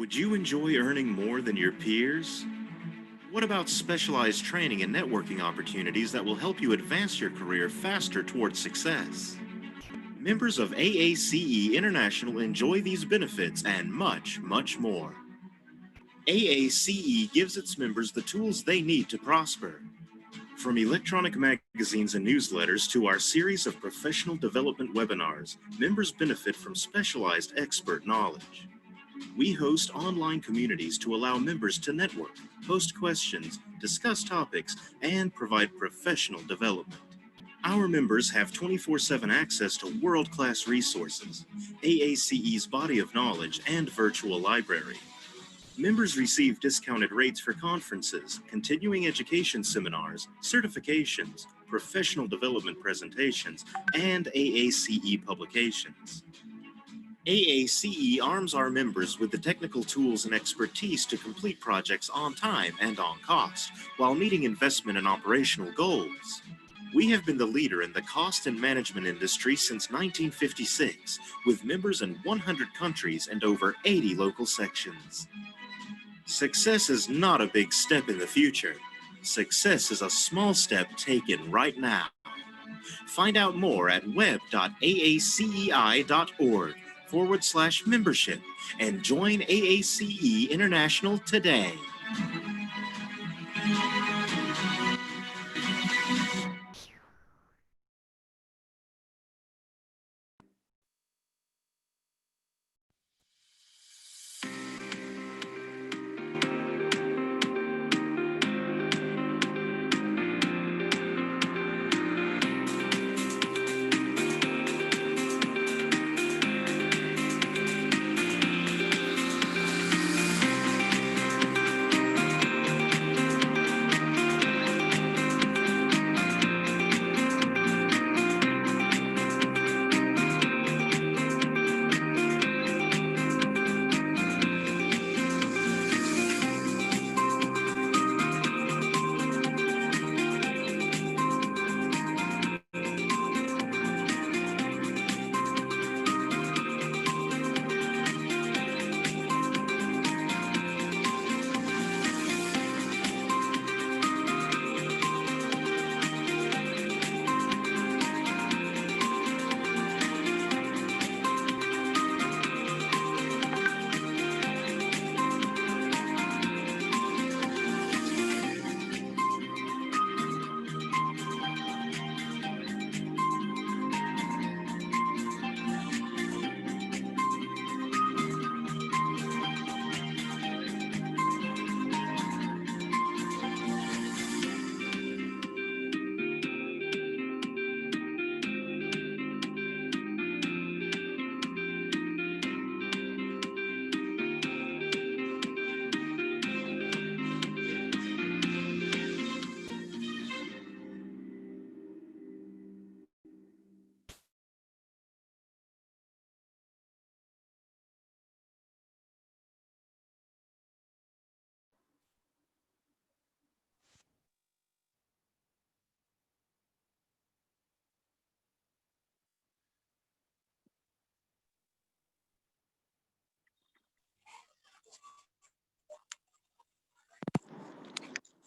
Would you enjoy earning more than your peers? What about specialized training and networking opportunities that will help you advance your career faster towards success? Members of AACE International enjoy these benefits and much, much more. AACE gives its members the tools they need to prosper. From electronic magazines and newsletters to our series of professional development webinars, members benefit from specialized expert knowledge. We host online communities to allow members to network, post questions, discuss topics, and provide professional development. Our members have 24/7 access to world-class resources, AACE's body of knowledge, and virtual library. Members receive discounted rates for conferences, continuing education seminars, certifications, professional development presentations, and AACE publications. AACE arms our members with the technical tools and expertise to complete projects on time and on cost, while meeting investment and operational goals. We have been the leader in the cost and management industry since 1956, with members in 100 countries and over 80 local sections. Success is not a big step in the future. Success is a small step taken right now. Find out more at web.aacei.org/membership and join AACE International today.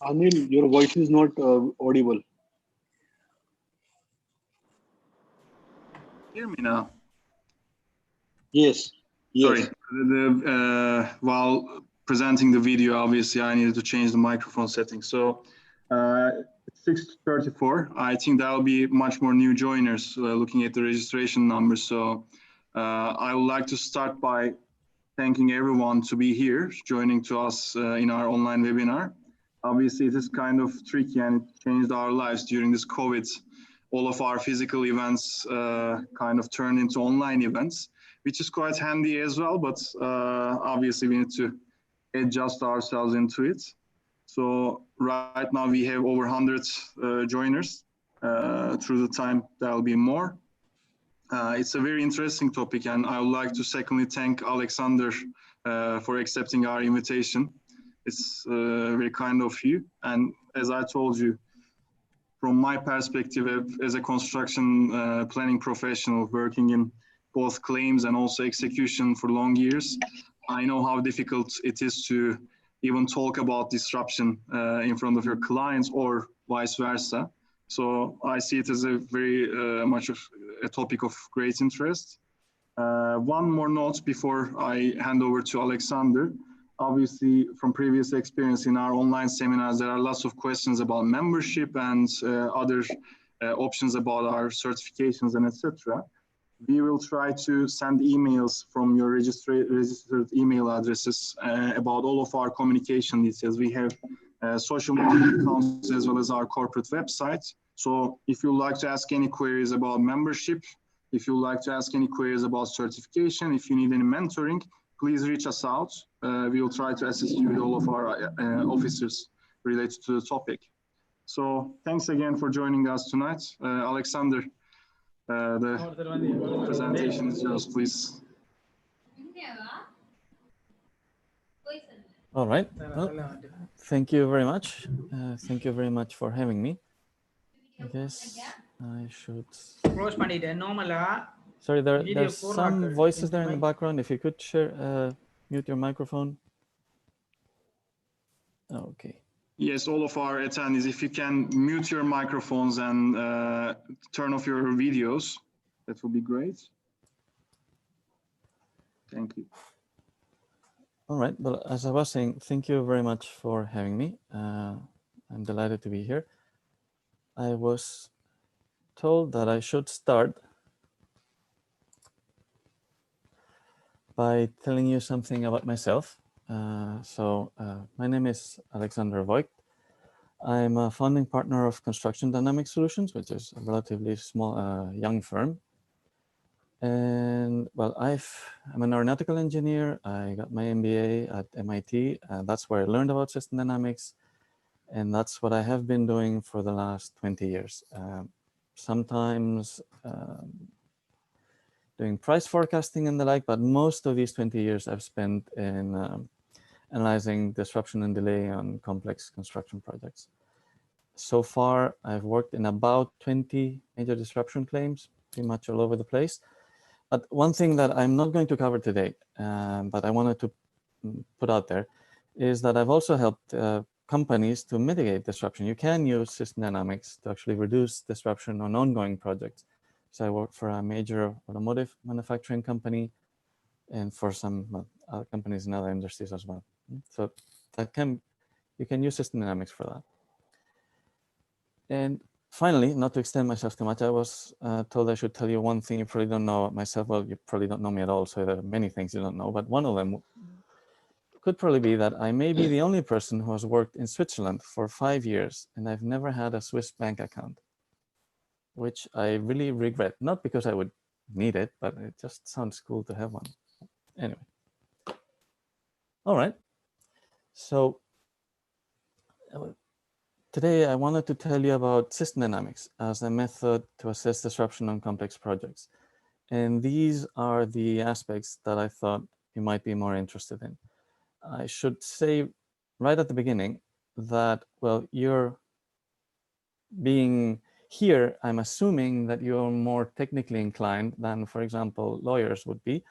Anil, your voice is not audible. Hear me now? Yes. Sorry. While presenting the video, obviously, I needed to change the microphone setting. So it's 6:34. I think there will be much more new joiners looking at the registration numbers. So I would like to start by thanking everyone to be here, joining to us in our online webinar. Obviously, it is kind of tricky and it changed our lives during this COVID. All of our physical events kind of turned into online events, which is quite handy as well, but obviously we need to adjust ourselves into it. So right now we have over 100 joiners. Through the time there will be more. It's a very interesting topic, and I would like to secondly thank Alexander for accepting our invitation. It's very kind of you. And as I told you, from my perspective as a construction planning professional working in both claims and also execution for long years, I know how difficult it is to even talk about disruption in front of your clients or vice versa. So I see it as a very much of a topic of great interest. One more note before I hand over to Alexander. Obviously, from previous experience in our online seminars, there are lots of questions about membership and other options about our certifications and etc. We will try to send emails from your registered email addresses about all of our communication details. We have social media accounts as well as our corporate website. So if you'd like to ask any queries about membership, if you'd like to ask any queries about certification, if you need any mentoring, please reach us out. We will try to assist you with all of our officers related to the topic. So thanks again for joining us tonight. Alexander, the presentation is yours, please. All right. Well, thank you very much. Thank you very much for having me. I guess I should. Sorry, there's some voices there in the background. If you could share, mute your microphone. Okay. Yes, all of our attendees, if you can mute your microphones and turn off your videos, that would be great. Thank you. All right. Well, as I was saying, thank you very much for having me. I'm delighted to be here. I was told that I should start by telling you something about myself. My name is Alexander Voigt. I'm a founding partner of Construction Dynamics Solutions, which is a relatively small, young firm. And well, I'm an aeronautical engineer. I got my MBA at MIT. That's where I learned about system dynamics. And that's what I have been doing for the last 20 years. Sometimes doing price forecasting and the like, but most of these 20 years I've spent in analyzing disruption and delay on complex construction projects. So far, I've worked in about 20 major disruption claims, pretty much all over the place. But one thing that I'm not going to cover today, but I wanted to put out there, is that I've also helped companies to mitigate disruption. You can use system dynamics to actually reduce disruption on ongoing projects. So I work for a major automotive manufacturing company and for some other companies in other industries as well. So you can use system dynamics for that. And finally, not to extend myself too much, I was told I should tell you one thing you probably don't know about myself. Well, you probably don't know me at all, so there are many things you don't know, but one of them could probably be that I may be the only person who has worked in Switzerland for 5 years, and I've never had a Swiss bank account, which I really regret. Not because I would need it, but it just sounds cool to have one. Anyway. All right. So today I wanted to tell you about system dynamics as a method to assess disruption on complex projects. And these are the aspects that I thought you might be more interested in. I should say right at the beginning that, well, you're being here, I'm assuming that you're more technically inclined than, for example, lawyers would be.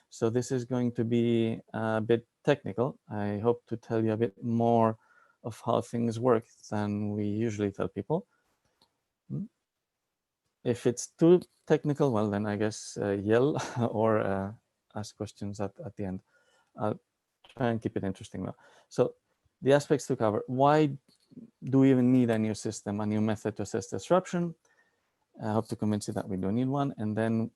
So this is going to be a bit technical. I hope to tell you a bit more of how things work than we usually tell people. If it's too technical, well, then I guess yell or ask questions at the end. I'll try and keep it interesting though. So the aspects to cover: why do we even need a new system, a new method to assess disruption? I hope to convince you that we do need one. And then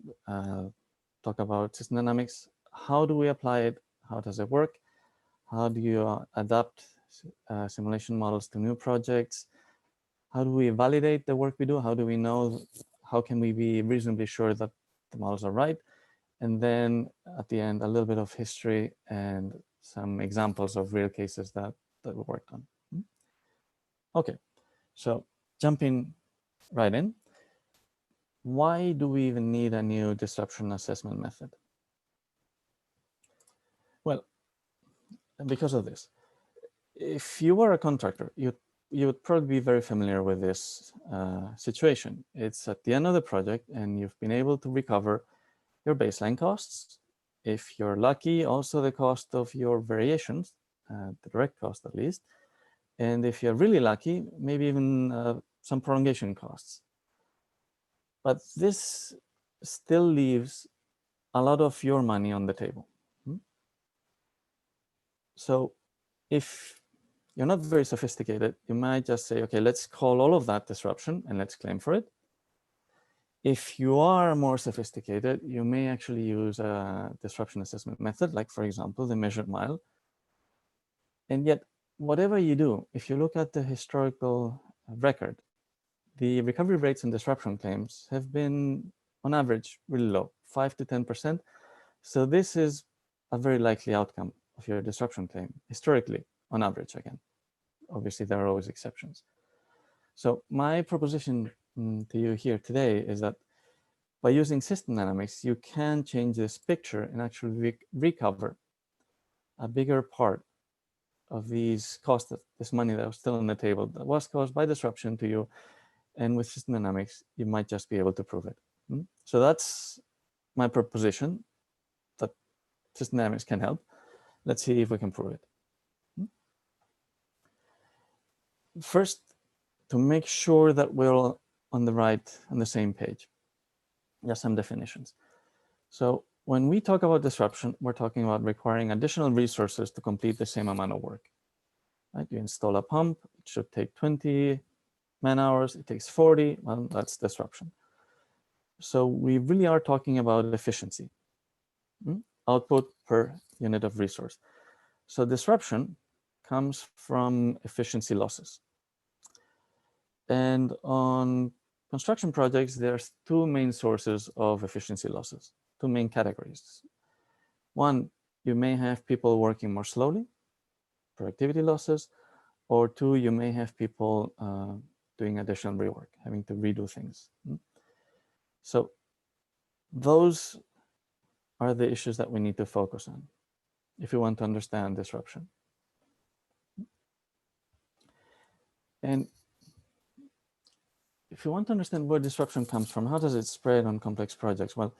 talk about system dynamics. How do we apply it? How does it work? How do you adapt simulation models to new projects? How do we validate the work we do? How do we know, how can we be reasonably sure that the models are right? And then at the end, a little bit of history and some examples of real cases that we worked on. Okay, so jumping right in. Why do we even need a new disruption assessment method? Well, because of this. If you were a contractor, you would probably be very familiar with this situation. It's at the end of the project and you've been able to recover your baseline costs If you're lucky, also the cost of your variations, the direct cost at least. And if you're really lucky, maybe even some prolongation costs. But this still leaves a lot of your money on the table. So if you're not very sophisticated, you might just say, okay, let's call all of that disruption and let's claim for it. If you are more sophisticated, you may actually use a disruption assessment method, like for example, the measured mile. And yet, whatever you do, if you look at the historical record, the recovery rates and disruption claims have been, on average, really low, 5 to 10%. So this is a very likely outcome of your disruption claim, historically, on average, again. Obviously, there are always exceptions. So my proposition to you here today is that by using system dynamics, you can change this picture and actually recover a bigger part of these costs, this money that was still on the table, that was caused by disruption to you. And with system dynamics, you might just be able to prove it. So that's my proposition, that system dynamics can help. Let's see if we can prove it. First, to make sure that we're all on the same page, just some definitions. So when we talk about disruption, we're talking about requiring additional resources to complete the same amount of work. Right? You install a pump, it should take 20 man-hours, it takes 40, well, that's disruption. So we really are talking about efficiency, output per unit of resource. So disruption comes from efficiency losses. And on construction projects, there's two main sources of efficiency losses, two main categories. One, you may have people working more slowly, productivity losses, or two, you may have people doing additional rework, having to redo things. So those are the issues that we need to focus on if you want to understand disruption. And if you want to understand where disruption comes from, how does it spread on complex projects? Well,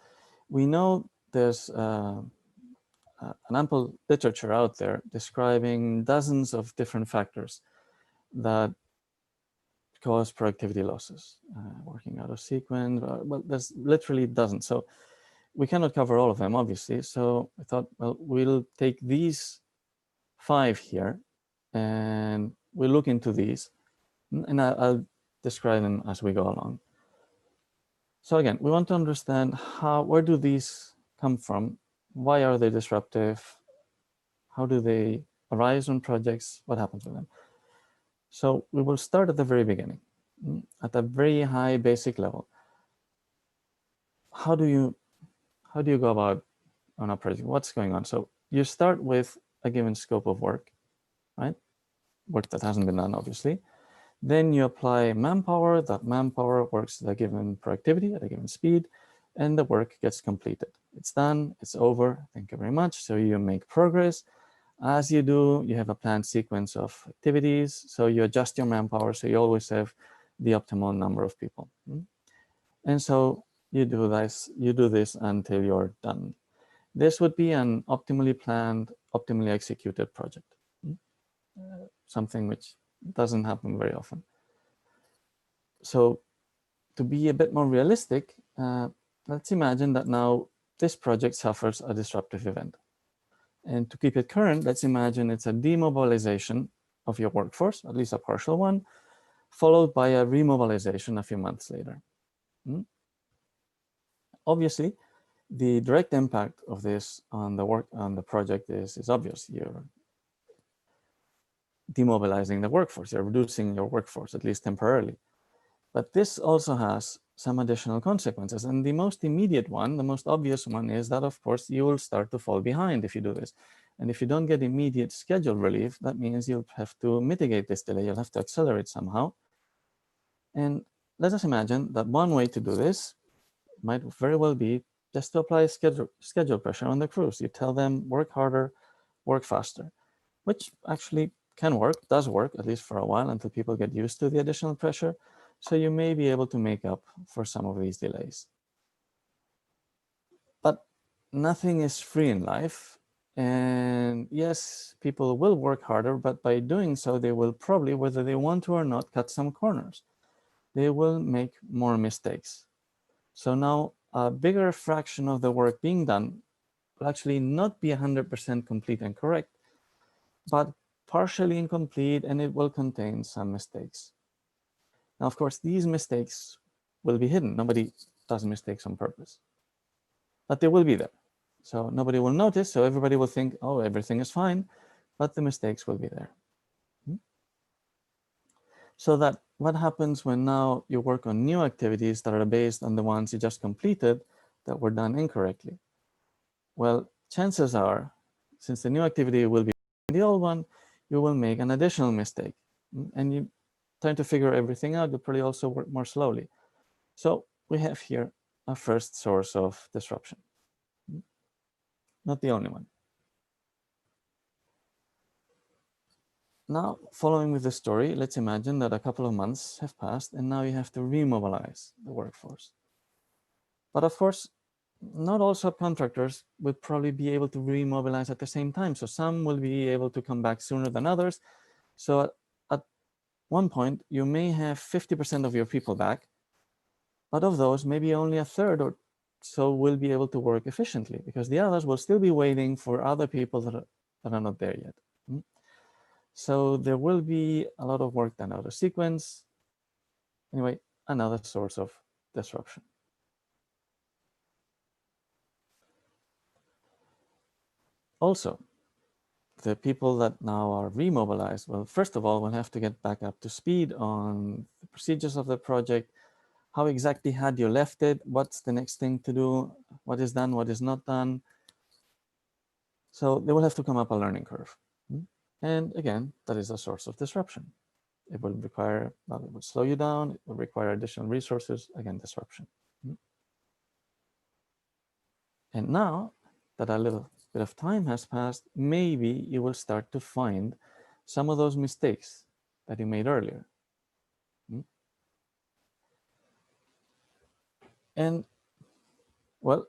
we know there's an ample literature out there describing dozens of different factors that cause productivity losses, working out of sequence. Well, there's literally dozens. So we cannot cover all of them, obviously. So I thought, well, we'll take these 5 here and we'll look into these, and I'll describe them as we go along. So again, we want to understand where do these come from? Why are they disruptive? How do they arise on projects? What happens with them? So we will start at the very beginning, at a very high basic level. How do you go about on a project? What's going on? So you start with a given scope of work, right? Work that hasn't been done, obviously. Then you apply manpower. That manpower works at a given productivity, at a given speed, and the work gets completed. It's done, it's over, thank you very much. So you make progress. As you do, you have a planned sequence of activities. So you adjust your manpower, so you always have the optimal number of people. And so you do this until you're done. This would be an optimally planned, optimally executed project. Something which doesn't happen very often. So to be a bit more realistic, let's imagine that now this project suffers a disruptive event. And to keep it current, let's imagine it's a demobilization of your workforce, at least a partial one, followed by a remobilization a few months later. Obviously, the direct impact of this on the project is obvious. You're demobilizing the workforce, you're reducing your workforce, at least temporarily. But this also has some additional consequences. And the most immediate one, the most obvious one, is that, of course, you will start to fall behind if you do this. And if you don't get immediate schedule relief, that means you'll have to mitigate this delay. You'll have to accelerate somehow. And let us imagine that one way to do this might very well be just to apply schedule pressure on the crews. You tell them, work harder, work faster, which actually can work, does work, at least for a while, until people get used to the additional pressure. So you may be able to make up for some of these delays. But nothing is free in life. And yes, people will work harder, but by doing so, they will probably, whether they want to or not, cut some corners. They will make more mistakes. So now a bigger fraction of the work being done will actually not be 100% complete and correct, but partially incomplete, and it will contain some mistakes. Now, of course, these mistakes will be hidden. Nobody does mistakes on purpose, but they will be there. So nobody will notice, so everybody will think, oh, everything is fine, but the mistakes will be there. So that what happens when now you work on new activities that are based on the ones you just completed that were done incorrectly? Well, chances are, since the new activity will be the old one, you will make an additional mistake. And you trying to figure everything out, you'll probably also work more slowly. So we have here a first source of disruption. Not the only one. Now, following with the story, let's imagine that a couple of months have passed and now you have to remobilize the workforce. But of course, not all subcontractors would probably be able to remobilize at the same time. So some will be able to come back sooner than others. So at one point, you may have 50% of your people back, but of those, maybe only a third or so will be able to work efficiently because the others will still be waiting for other people that are not there yet. So there will be a lot of work done out of sequence. Anyway, another source of disruption. Also, the people that now are remobilized, well, first of all, will have to get back up to speed on the procedures of the project. How exactly had you left it? What's the next thing to do? What is done? What is not done? So they will have to come up a learning curve. And again, that is a source of disruption. It will require, well, it will slow you down. It will require additional resources. Again, disruption. And now that a little bit of time has passed, maybe you will start to find some of those mistakes that you made earlier. And well,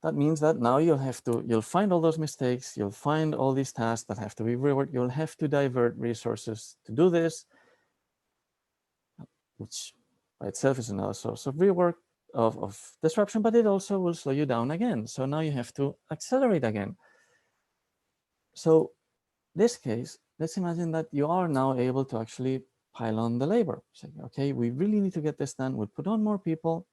that means that now you'll find all those mistakes, you'll find all these tasks that have to be reworked, you'll have to divert resources to do this, which by itself is another source of rework, of disruption, but it also will slow you down again. So now you have to accelerate again. So this case, let's imagine that you are now able to actually pile on the labor. Say, okay, we really need to get this done. We'll put on more people.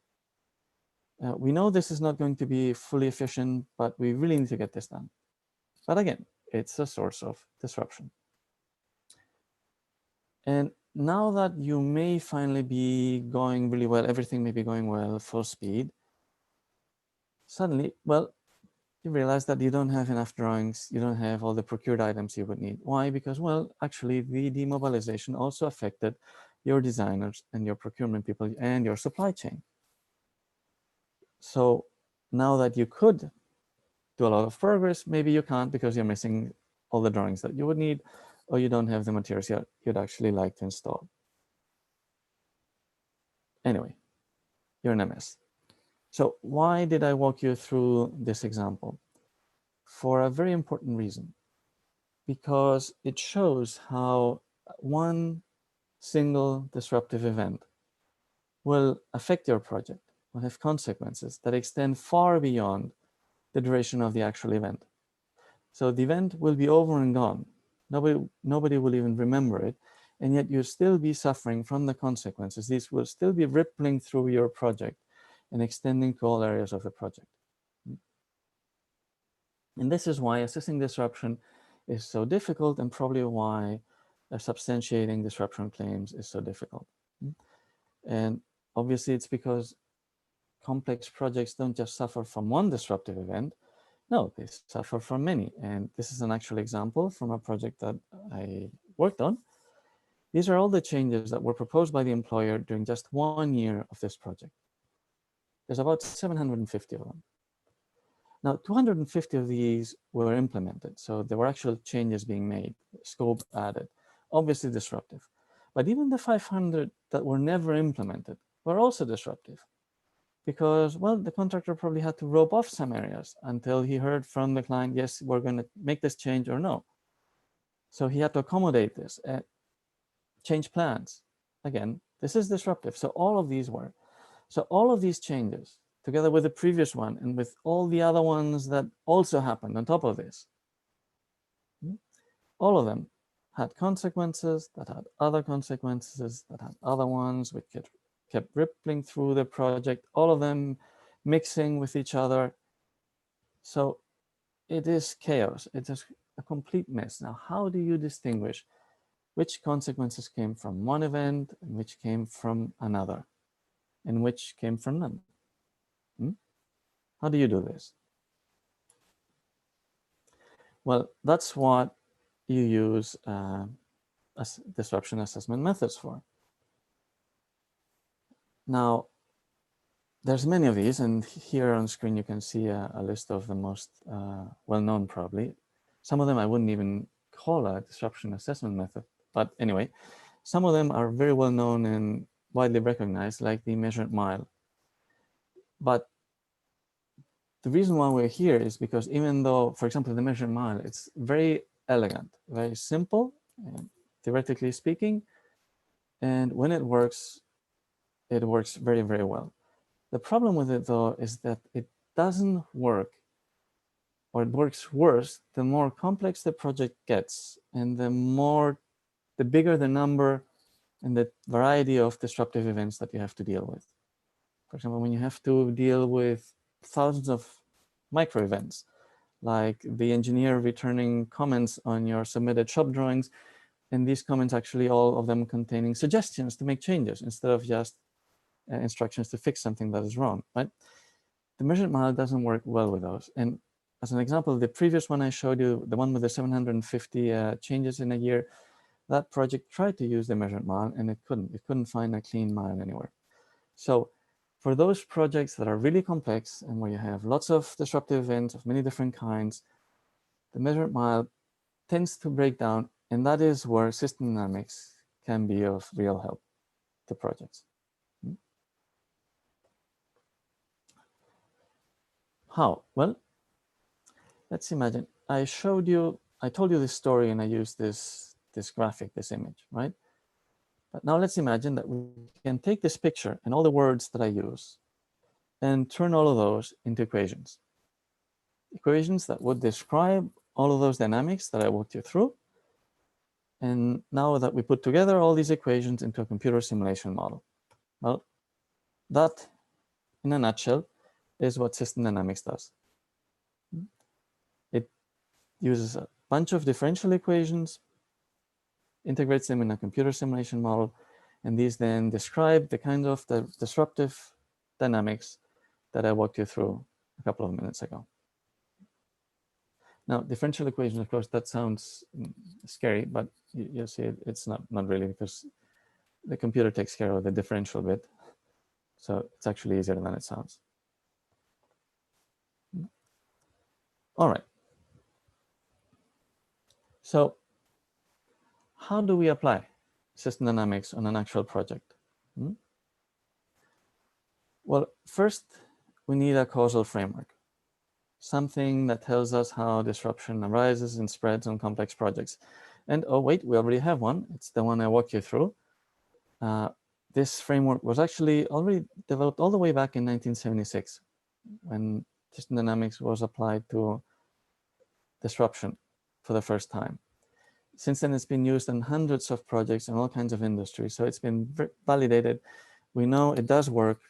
We know this is not going to be fully efficient, but we really need to get this done. But again, it's a source of disruption. And now that you may finally be going really well, everything may be going well, full speed, suddenly, well, you realize that you don't have enough drawings, you don't have all the procured items you would need. Why? Because, well, actually the demobilization also affected your designers and your procurement people and your supply chain. So now that you could do a lot of progress, maybe you can't because you're missing all the drawings that you would need, or you don't have the materials you'd actually like to install. Anyway, you're in a mess. So why did I walk you through this example? For a very important reason, because it shows how one single disruptive event will affect your project, will have consequences that extend far beyond the duration of the actual event. So the event will be over and gone. Nobody will even remember it. And yet you'll still be suffering from the consequences. These will still be rippling through your project and extending to all areas of the project. And this is why assessing disruption is so difficult, and probably why substantiating disruption claims is so difficult. And obviously it's because complex projects don't just suffer from one disruptive event. No, they suffer from many. And this is an actual example from a project that I worked on. These are all the changes that were proposed by the employer during just 1 year of this project. There's about 750 of them. Now, 250 of these were implemented. So there were actual changes being made, scope added, obviously disruptive. But even the 500 that were never implemented were also disruptive. because, well, the contractor probably had to rope off some areas until he heard from the client, yes, we're going to make this change or no. So he had to accommodate this, change plans. Again, this is disruptive. So all of these were. So all of these changes, together with the previous one and with all the other ones that also happened on top of this, all of them had consequences that had other consequences that had other ones, which kept rippling through the project, all of them mixing with each other. So it is chaos. It is a complete mess. Now, how do you distinguish which consequences came from one event and which came from another and which came from none? How do you do this? Well, that's what you use disruption assessment methods for. Now, there's many of these, and here on screen you can see a list of the most well-known probably. Some of them I wouldn't even call a disruption assessment method, but anyway, some of them are very well known and widely recognized, like the measured mile. But the reason why we're here is because even though, for example, the measured mile, it's very elegant, very simple, theoretically speaking, and when it works very, very well. The problem with it, though, is that it doesn't work, or it works worse the more complex the project gets, and the bigger the number and the variety of disruptive events that you have to deal with. For example, when you have to deal with thousands of micro events, like the engineer returning comments on your submitted shop drawings, and these comments actually all of them containing suggestions to make changes instead of just instructions to fix something that is wrong, right? The measured mile doesn't work well with those. And as an example, the previous one I showed you, the one with the 750 changes in a year, that project tried to use the measured mile and it couldn't. It couldn't find a clean mile anywhere. So for those projects that are really complex and where you have lots of disruptive events of many different kinds, the measured mile tends to break down, and that is where system dynamics can be of real help to projects. How? Well, let's imagine I told you this story and I used this graphic, this image, right? But now let's imagine that we can take this picture and all the words that I use and turn all of those into equations. Equations that would describe all of those dynamics that I walked you through. And now that we put together all these equations into a computer simulation model. Well, that, in a nutshell, is what system dynamics does. It uses a bunch of differential equations, integrates them in a computer simulation model, and these then describe the kind of the disruptive dynamics that I walked you through a couple of minutes ago. Now, differential equations, of course, that sounds scary, but you'll see it's not really, because the computer takes care of the differential bit. So it's actually easier than it sounds. All right. So how do we apply system dynamics on an actual project? Well, first, we need a causal framework, something that tells us how disruption arises and spreads on complex projects. And oh, wait, we already have one. It's the one I walked you through. This framework was actually already developed all the way back in 1976, when system dynamics was applied to disruption for the first time. Since then, it's been used in hundreds of projects in all kinds of industries. So it's been validated. We know it does work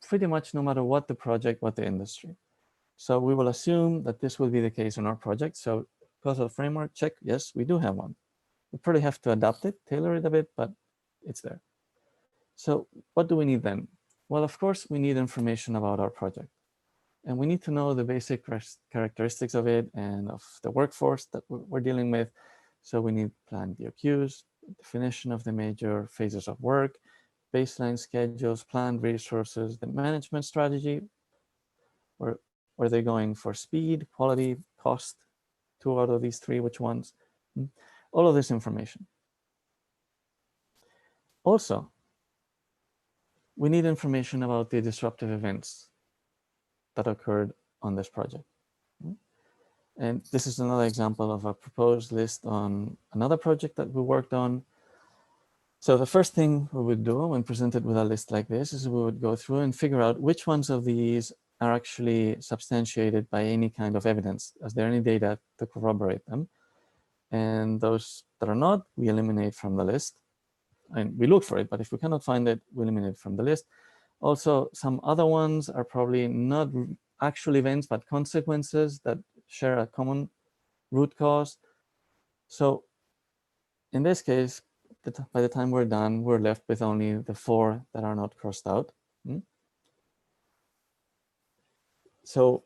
pretty much no matter what the project, what the industry. So we will assume that this will be the case in our project. So causal framework, check, yes, we do have one. We probably have to adapt it, tailor it a bit, but it's there. So what do we need then? Well, of course, we need information about our project. And we need to know the basic characteristics of it and of the workforce that we're dealing with. So we need planned DOQs, definition of the major phases of work, baseline schedules, planned resources, the management strategy. Were they going for speed, quality, cost? 2 out of these 3, which ones? All of this information. Also, we need information about the disruptive events that occurred on this project. And this is another example of a proposed list on another project that we worked on. So the first thing we would do when presented with a list like this is we would go through and figure out which ones of these are actually substantiated by any kind of evidence. Is there any data to corroborate them? And those that are not, we eliminate from the list. And we look for it, but if we cannot find it, we eliminate from the list. Also, some other ones are probably not actual events, but consequences that share a common root cause. So in this case, by the time we're done, we're left with only the 4 that are not crossed out. So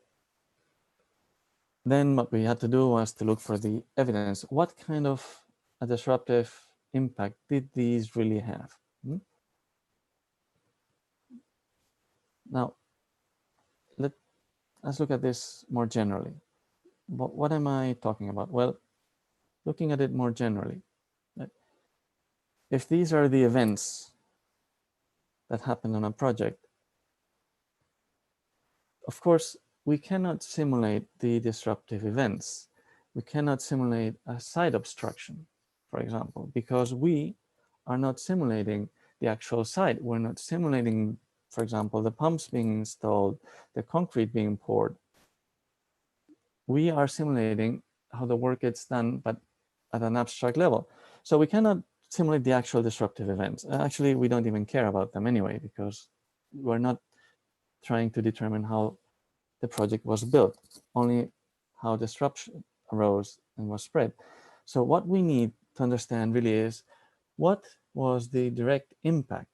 then what we had to do was to look for the evidence. What kind of a disruptive impact did these really have? Now, let's look at this more generally. What am I talking about? Well, looking at it more generally, if these are the events that happen on a project, of course, we cannot simulate the disruptive events. We cannot simulate a site obstruction, for example, because we are not simulating the actual site. We're not simulating, for example, the pumps being installed, the concrete being poured. We are simulating how the work gets done, but at an abstract level. So we cannot simulate the actual disruptive events. Actually, we don't even care about them anyway, because we're not trying to determine how the project was built, only how disruption arose and was spread. So what we need to understand really is what was the direct impact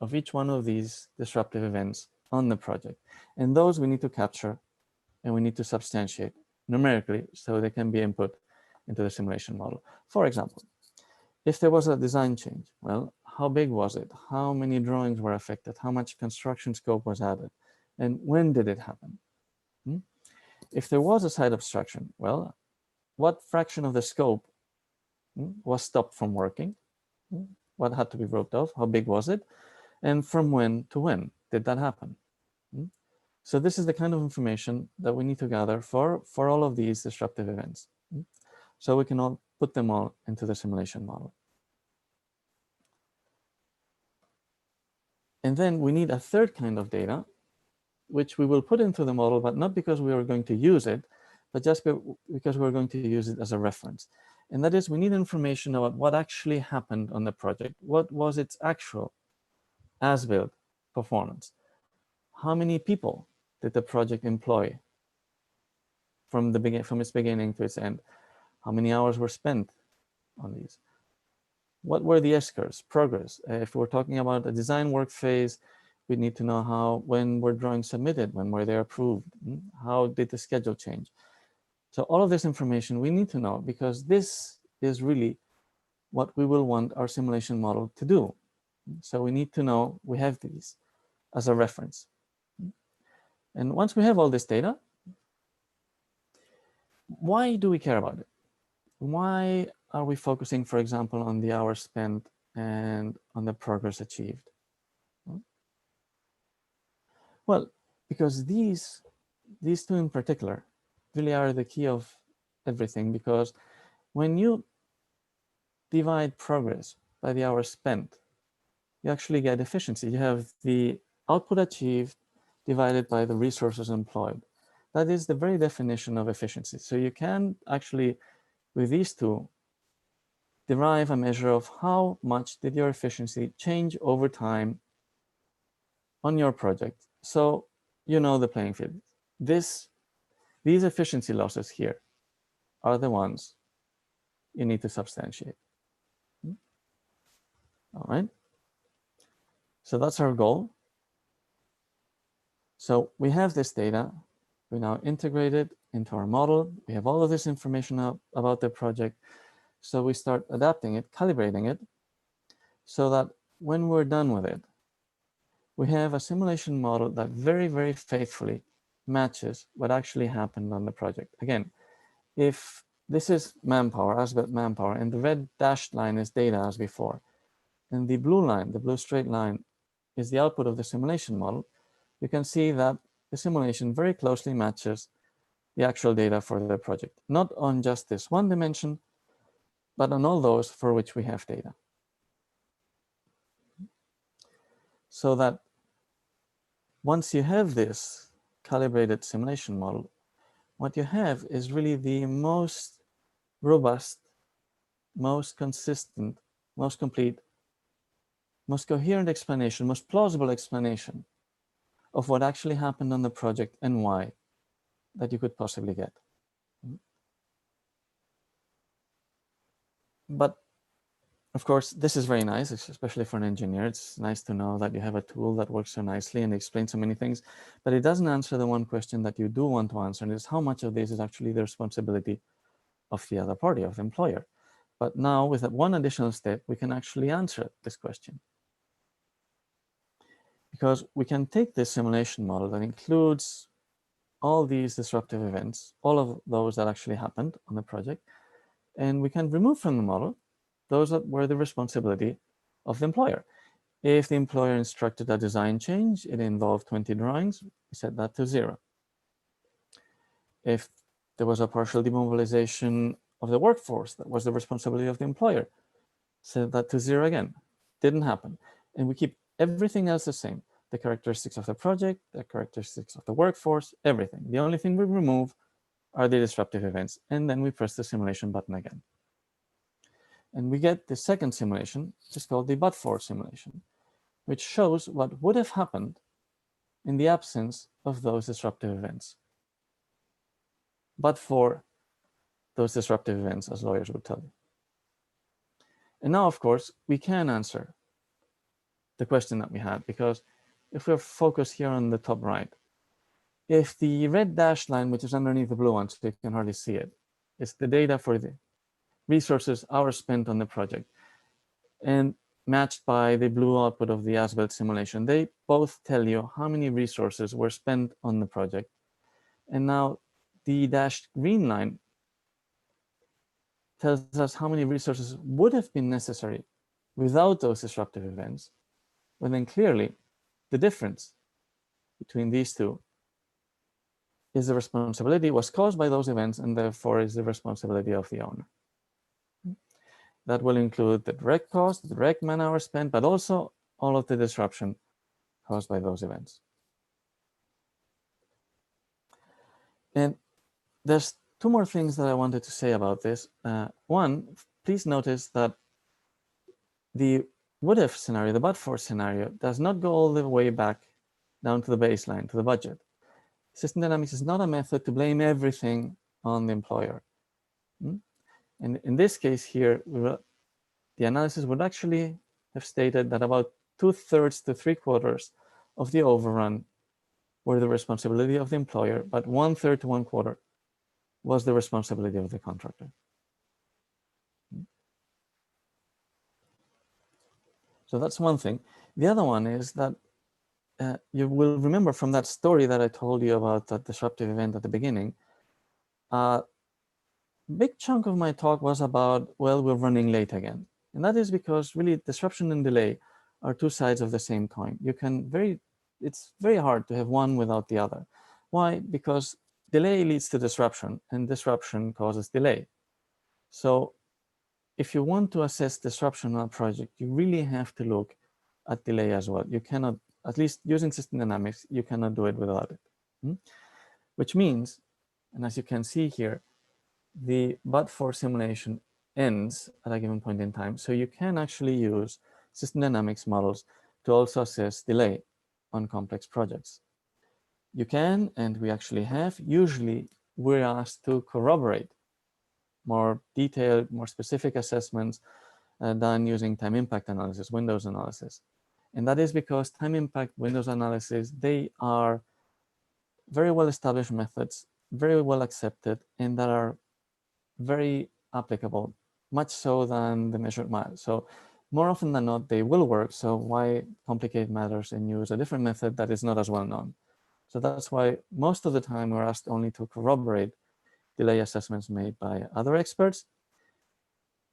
of each one of these disruptive events on the project. And those we need to capture and we need to substantiate numerically so they can be input into the simulation model. For example, if there was a design change, well, how big was it? How many drawings were affected? How much construction scope was added? And when did it happen? If there was a site obstruction, well, what fraction of the scope was stopped from working? What had to be roped off? How big was it? And from when to when did that happen? So this is the kind of information that we need to gather for all of these disruptive events. So we can all put them all into the simulation model. And then we need a third kind of data, which we will put into the model, but not because we are going to use it, but just because we're going to use it as a reference. And that is, we need information about what actually happened on the project. What was its actual as-built performance? How many people did the project employ from its beginning to its end? How many hours were spent on these? What were the S-curves, progress? If we're talking about a design work phase, we need to know when were drawings submitted, when were they approved, how did the schedule change? So all of this information we need to know, because this is really what we will want our simulation model to do. So we need to know we have these as a reference. And once we have all this data, why do we care about it? Why are we focusing, for example, on the hours spent and on the progress achieved? Well, because these two in particular really are the key of everything, because when you divide progress by the hours spent, you actually get efficiency. You have the output achieved divided by the resources employed. That is the very definition of efficiency. So you can actually, with these two, derive a measure of how much did your efficiency change over time on your project. So you know the playing field. These efficiency losses here are the ones you need to substantiate. All right. So that's our goal. So we have this data. We now integrate it into our model. We have all of this information about the project. So we start adapting it, calibrating it, so that when we're done with it, we have a simulation model that very, very faithfully matches what actually happened on the project. Again, if this is manpower, as-built manpower, and the red dashed line is data as before, and the blue line, the blue straight line, is the output of the simulation model, you can see that the simulation very closely matches the actual data for the project, not on just this one dimension, but on all those for which we have data. So that once you have this calibrated simulation model, what you have is really the most robust, most consistent, most complete, most coherent explanation, most plausible explanation of what actually happened on the project and why that you could possibly get. But of course, this is very nice, especially for an engineer. It's nice to know that you have a tool that works so nicely and explains so many things, but it doesn't answer the one question that you do want to answer, and is how much of this is actually the responsibility of the other party, of the employer. But now with that one additional step, we can actually answer this question. Because we can take this simulation model that includes all these disruptive events, all of those that actually happened on the project, and we can remove from the model those that were the responsibility of the employer. If the employer instructed a design change, it involved 20 drawings, we set that to 0. If there was a partial demobilization of the workforce, that was the responsibility of the employer, set that to 0 again. Didn't happen. And we keep everything else the same. The characteristics of the project, the characteristics of the workforce, everything. The only thing we remove are the disruptive events. And then we press the simulation button again. And we get the second simulation, which is called the but-for simulation, which shows what would have happened in the absence of those disruptive events. But for those disruptive events, as lawyers would tell you. And now, of course, we can answer the question that we had, because if we're focused here on the top right, if the red dashed line, which is underneath the blue one, so you can hardly see it, is the data for the resources, hours spent on the project, and matched by the blue output of the as-built simulation, they both tell you how many resources were spent on the project. And now the dashed green line tells us how many resources would have been necessary without those disruptive events. But then clearly, the difference between these two is the responsibility was caused by those events, and therefore is the responsibility of the owner. That will include the direct cost, the direct man hours spent, but also all of the disruption caused by those events. And there's two more things that I wanted to say about this. One, please notice that the would-if scenario, the but-for scenario, does not go all the way back down to the baseline, to the budget. System dynamics is not a method to blame everything on the employer. And in this case here, the analysis would actually have stated that about 2/3 to 3/4 of the overrun were the responsibility of the employer, but 1/3 to 1/4 was the responsibility of the contractor. So that's one thing. The other one is that you will remember from that story that I told you about that disruptive event at the beginning, a big chunk of my talk was about, well, we're running late again. And that is because really disruption and delay are two sides of the same coin. It's very hard to have one without the other. Why? Because delay leads to disruption, and disruption causes delay. So if you want to assess disruption on a project, you really have to look at delay as well. You cannot, at least using system dynamics, you cannot do it without it. Which means, and as you can see here, the but-for simulation ends at a given point in time. So you can actually use system dynamics models to also assess delay on complex projects. You can, and we actually have, usually we're asked to corroborate more detailed, more specific assessments done using time impact analysis, windows analysis. And that is because time impact windows analysis, they are very well established methods, very well accepted, and that are very applicable, much so than the measured mile. So more often than not, they will work. So why complicate matters and use a different method that is not as well known? So that's why most of the time we're asked only to corroborate delay assessments made by other experts.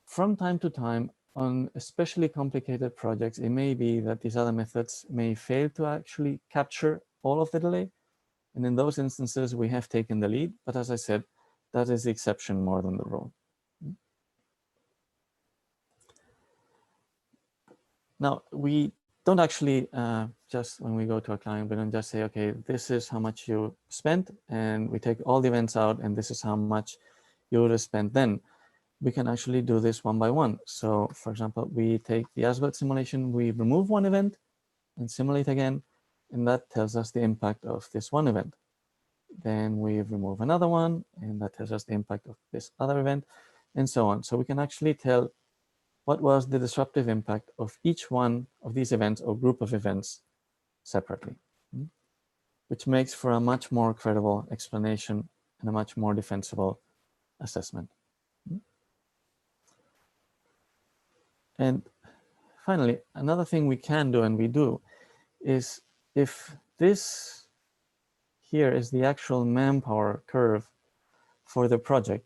From time to time, on especially complicated projects, it may be that these other methods may fail to actually capture all of the delay. And in those instances, we have taken the lead. But as I said, that is the exception more than the rule. Now, we don't actually just when we go to a client, we don't just say, okay, this is how much you spent, and we take all the events out, and this is how much you would have spent then. We can actually do this one by one. So for example, we take the as-built simulation, we remove one event and simulate again, and that tells us the impact of this one event. Then we remove another one, and that tells us the impact of this other event, and so on. So we can actually tell what was the disruptive impact of each one of these events or group of events separately, which makes for a much more credible explanation and a much more defensible assessment. And finally, another thing we can do, and we do, is if this here is the actual manpower curve for the project,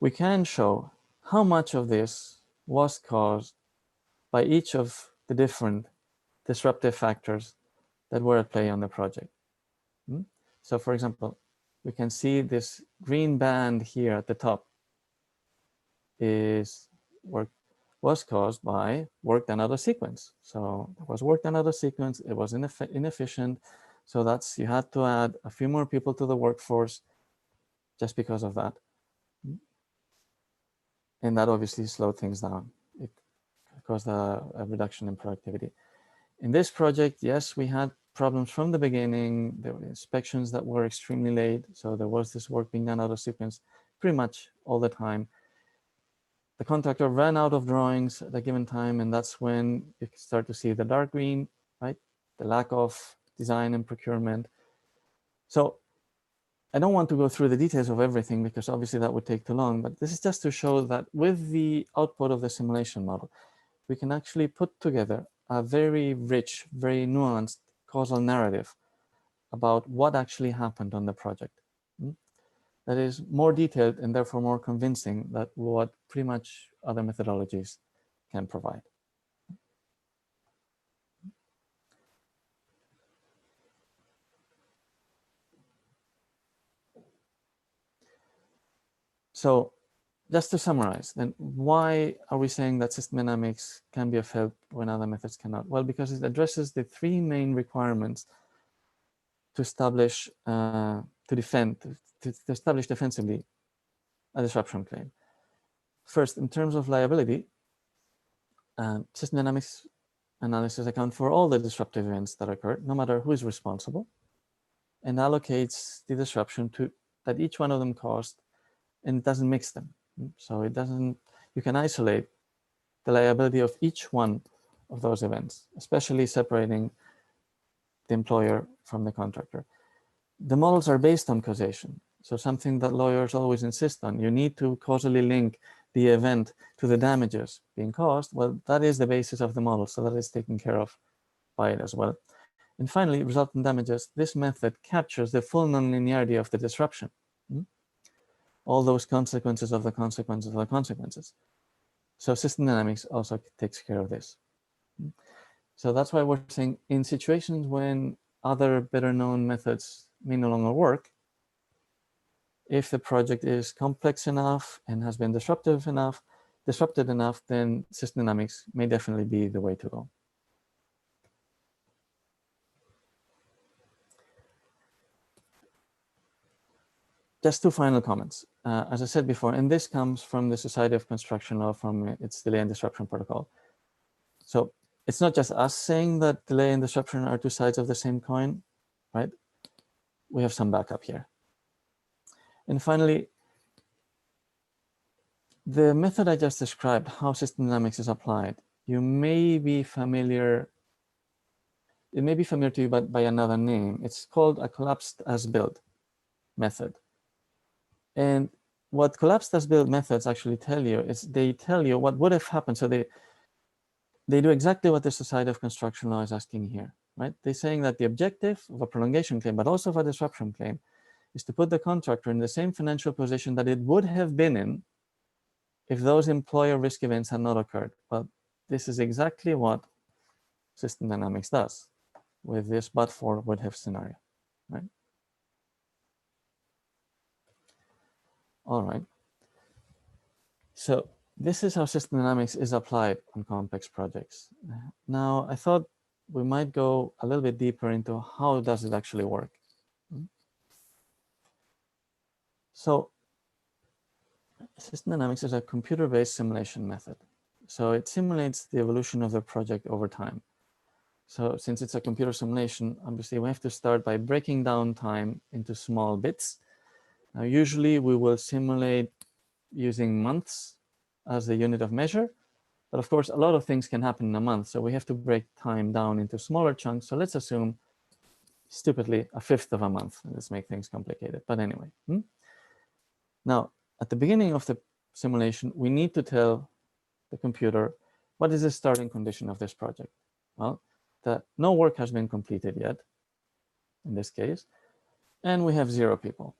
we can show how much of this was caused by each of the different disruptive factors that were at play on the project. So for example, we can see this green band here at the top was caused by work done out of sequence. So there was work done out of sequence, it was inefficient. So that's, you had to add a few more people to the workforce just because of that. And that obviously slowed things down. It caused a reduction in productivity. In this project, yes, we had problems from the beginning. There were inspections that were extremely late. So there was this work being done out of sequence pretty much all the time. The contractor ran out of drawings at a given time, and that's when you start to see the dark green, right? The lack of design and procurement. So I don't want to go through the details of everything because obviously that would take too long, but this is just to show that with the output of the simulation model, we can actually put together a very rich, very nuanced causal narrative about what actually happened on the project. That is more detailed and therefore more convincing than what pretty much other methodologies can provide. So just to summarize, then why are we saying that system dynamics can be of help when other methods cannot? Well, because it addresses the three main requirements to establish, to establish defensively a disruption claim. First, in terms of liability, system dynamics analysis account for all the disruptive events that occur, no matter who is responsible, and allocates the disruption to that each one of them caused, and doesn't mix them. So it doesn't, you can isolate the liability of each one of those events, especially separating the employer from the contractor. The models are based on causation. So something that lawyers always insist on, you need to causally link the event to the damages being caused. Well, that is the basis of the model, so that is taken care of by it as well. And finally, resultant damages, this method captures the full nonlinearity of the disruption. All those consequences of the consequences of the consequences. So system dynamics also takes care of this. So that's why we're saying in situations when other better known methods may no longer work, if the project is complex enough and has been disrupted enough, then system dynamics may definitely be the way to go. Just two final comments. As I said before, and this comes from the Society of Construction Law from its delay and disruption protocol. So it's not just us saying that delay and disruption are two sides of the same coin, right? We have some backup here. And finally, the method I just described, how system dynamics is applied, you may be familiar, it may be familiar to you by another name. It's called a collapsed as built method. And what collapsed as built methods actually tell you is they tell you what would have happened. So they do exactly what the Society of Construction Law is asking here, right? They're saying that the objective of a prolongation claim, but also of a disruption claim, is to put the contractor in the same financial position that it would have been in if those employer risk events had not occurred? Well, this is exactly what system dynamics does with this but for would have scenario, right? All right. So this is how system dynamics is applied on complex projects. Now, I thought we might go a little bit deeper into how does it actually work. So system dynamics is a computer-based simulation method. So it simulates the evolution of the project over time. So since it's a computer simulation, obviously we have to start by breaking down time into small bits. Now, usually we will simulate using months as the unit of measure. But of course, a lot of things can happen in a month. So we have to break time down into smaller chunks. So let's assume, stupidly, a fifth of a month. Let's make things complicated. But anyway. Now, at the beginning of the simulation, we need to tell the computer what is the starting condition of this project. Well, that no work has been completed yet, in this case, and we have 0 people.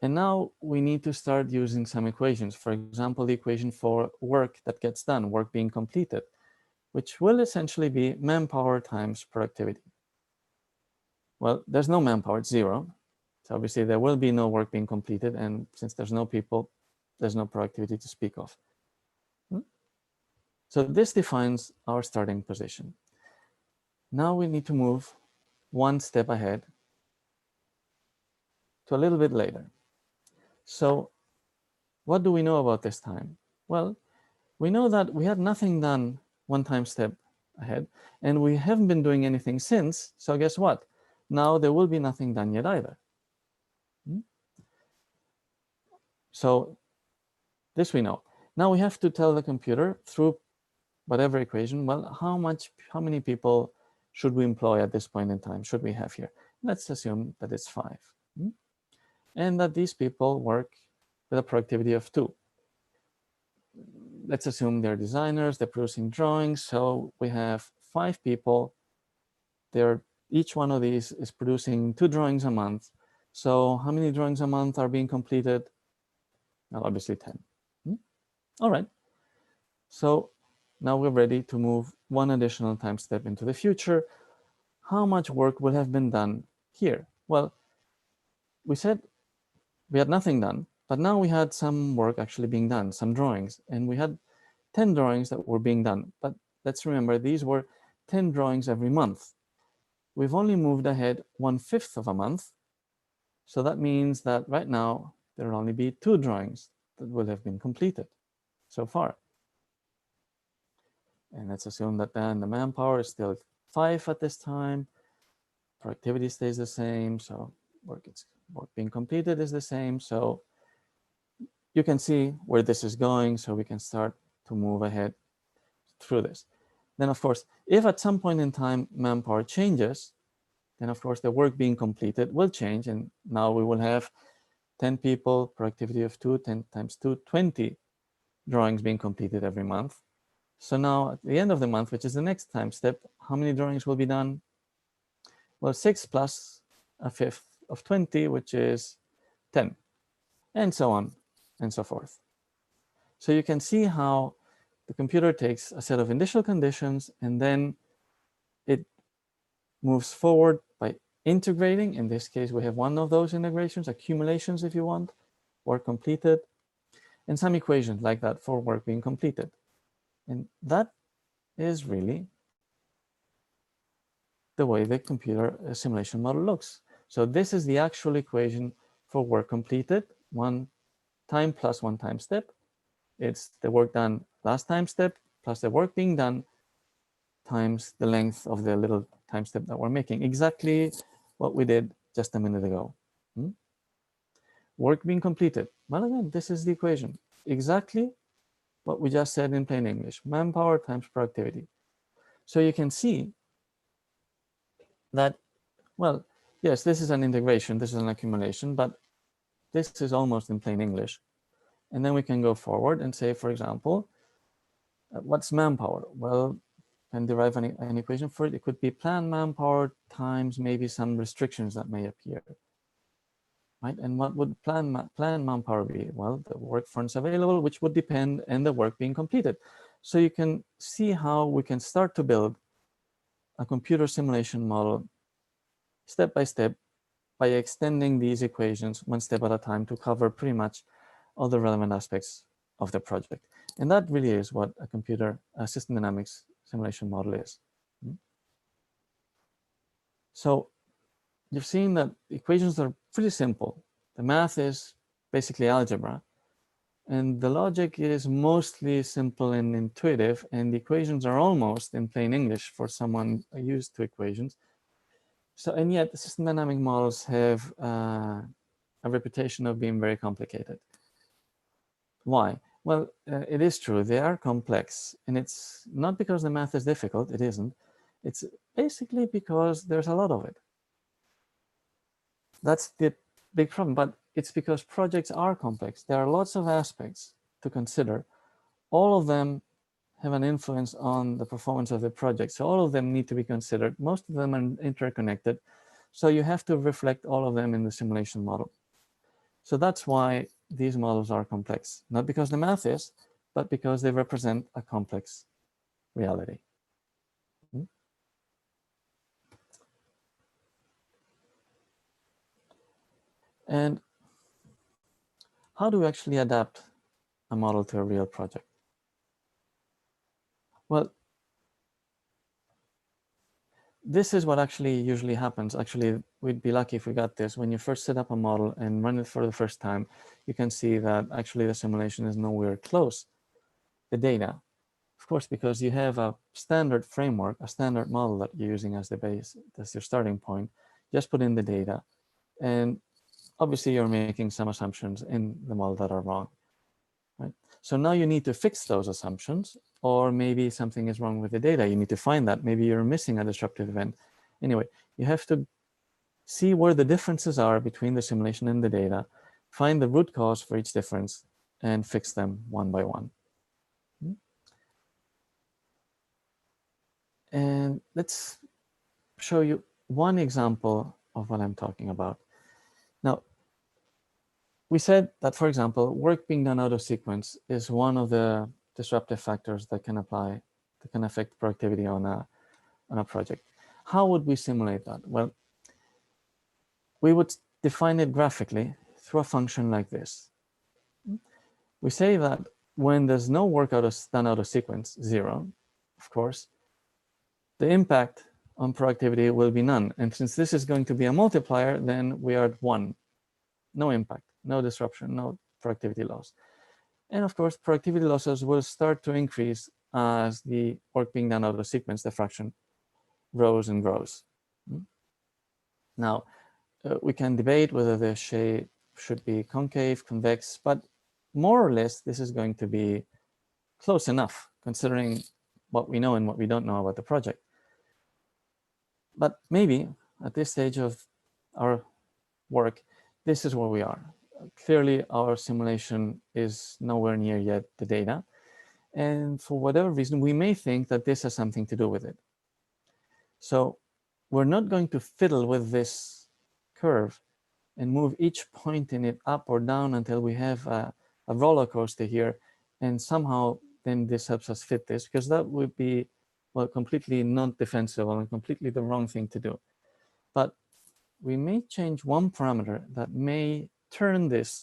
And now we need to start using some equations. For example, the equation for work that gets done, work being completed, which will essentially be manpower times productivity. Well, there's no manpower, it's 0. So obviously there will be no work being completed. And since there's no people, there's no productivity to speak of. So this defines our starting position. Now we need to move one step ahead to a little bit later. So what do we know about this time? Well, we know that we had nothing done one time step ahead, and we haven't been doing anything since. So guess what? Now there will be nothing done yet either. So this we know. Now we have to tell the computer through whatever equation, well, how many people should we employ at this point in time? Should we have here? Let's assume that it's 5. And that these people work with a productivity of 2. Let's assume they're designers, they're producing drawings. So we have 5 people. Each one of these is producing 2 drawings a month. So how many drawings a month are being completed? Well, obviously 10. All right. So now we're ready to move one additional time step into the future. How much work will have been done here? Well, we said we had nothing done, but now we had some work actually being done, some drawings, and we had 10 drawings that were being done. But let's remember, these were 10 drawings every month. We've only moved ahead 1/5 of a month. So that means that right now, there will only be 2 drawings that will have been completed so far. And let's assume that then the manpower is still 5 at this time. Productivity stays the same. So work being completed is the same. So you can see where this is going. So we can start to move ahead through this. Then, of course, if at some point in time manpower changes, then, of course, the work being completed will change. And now we will have 10 people, productivity of 2, 10 times 2, 20 drawings being completed every month. So now at the end of the month, which is the next time step, how many drawings will be done? Well, 6 plus 1/5 of 20, which is 10, and so on and so forth. So you can see how the computer takes a set of initial conditions and then it moves forward by integrating. In this case, we have one of those integrations, accumulations if you want, work completed, and some equations like that for work being completed. And that is really the way the computer simulation model looks. So this is the actual equation for work completed, 1 time plus 1 time step. It's the work done last time step plus the work being done times the length of the little time step that we're making. Exactly what we did just a minute ago. Work being completed. Well, again, this is the equation. Exactly what we just said in plain English, manpower times productivity. So you can see that, well, yes, this is an integration, this is an accumulation, but this is almost in plain English. And then we can go forward and say, for example, what's manpower? Well, can derive an equation for it. It could be planned manpower times maybe some restrictions that may appear. right? And what would planned manpower be? Well, the work fronts available, which would depend on the work being completed. So you can see how we can start to build a computer simulation model step by step by extending these equations one step at a time to cover pretty much all the relevant aspects of the project. And that really is what a system dynamics simulation model is. So you've seen that equations are pretty simple. The math is basically algebra, and the logic is mostly simple and intuitive, and the equations are almost in plain English for someone used to equations. So, and yet the system dynamic models have a reputation of being very complicated. Why? Well, it is true, they are complex, and it's not because the math is difficult, it isn't. It's basically because there's a lot of it. That's the big problem, but it's because projects are complex. There are lots of aspects to consider. All of them have an influence on the performance of the project. So all of them need to be considered. Most of them are interconnected. So you have to reflect all of them in the simulation model. So that's why these models are complex, not because the math is, but because they represent a complex reality. And how do we actually adapt a model to a real project? Well, this is what actually usually happens. Actually, we'd be lucky if we got this. When you first set up a model and run it for the first time, you can see that actually the simulation is nowhere close. The data, of course, because you have a standard framework, a standard model that you're using as the base, that's your starting point. Just put in the data. And obviously, you're making some assumptions in the model that are wrong. Right? So now you need to fix those assumptions, or maybe something is wrong with the data. You need to find that. Maybe you're missing a disruptive event. Anyway, you have to see where the differences are between the simulation and the data, find the root cause for each difference, and fix them one by one. And let's show you one example of what I'm talking about. Now, we said that, for example, work being done out of sequence is one of the disruptive factors that can affect productivity on a project. How would we simulate that? Well, we would define it graphically through a function like this. We say that when there's no work done out of sequence, 0, of course, the impact on productivity will be none. And since this is going to be a multiplier, then we are at 1. No impact, no disruption, no productivity loss. And of course, productivity losses will start to increase as the work being done out of sequence, the fraction, grows and grows. Now, we can debate whether the shape should be concave, convex, but more or less, this is going to be close enough, considering what we know and what we don't know about the project. But maybe at this stage of our work, this is where we are. Clearly, our simulation is nowhere near yet the data. And for whatever reason, we may think that this has something to do with it. So we're not going to fiddle with this curve and move each point in it up or down until we have a roller coaster here. And somehow then this helps us fit this, because that would be, well, completely not defensible and completely the wrong thing to do. But we may change one parameter that may turn it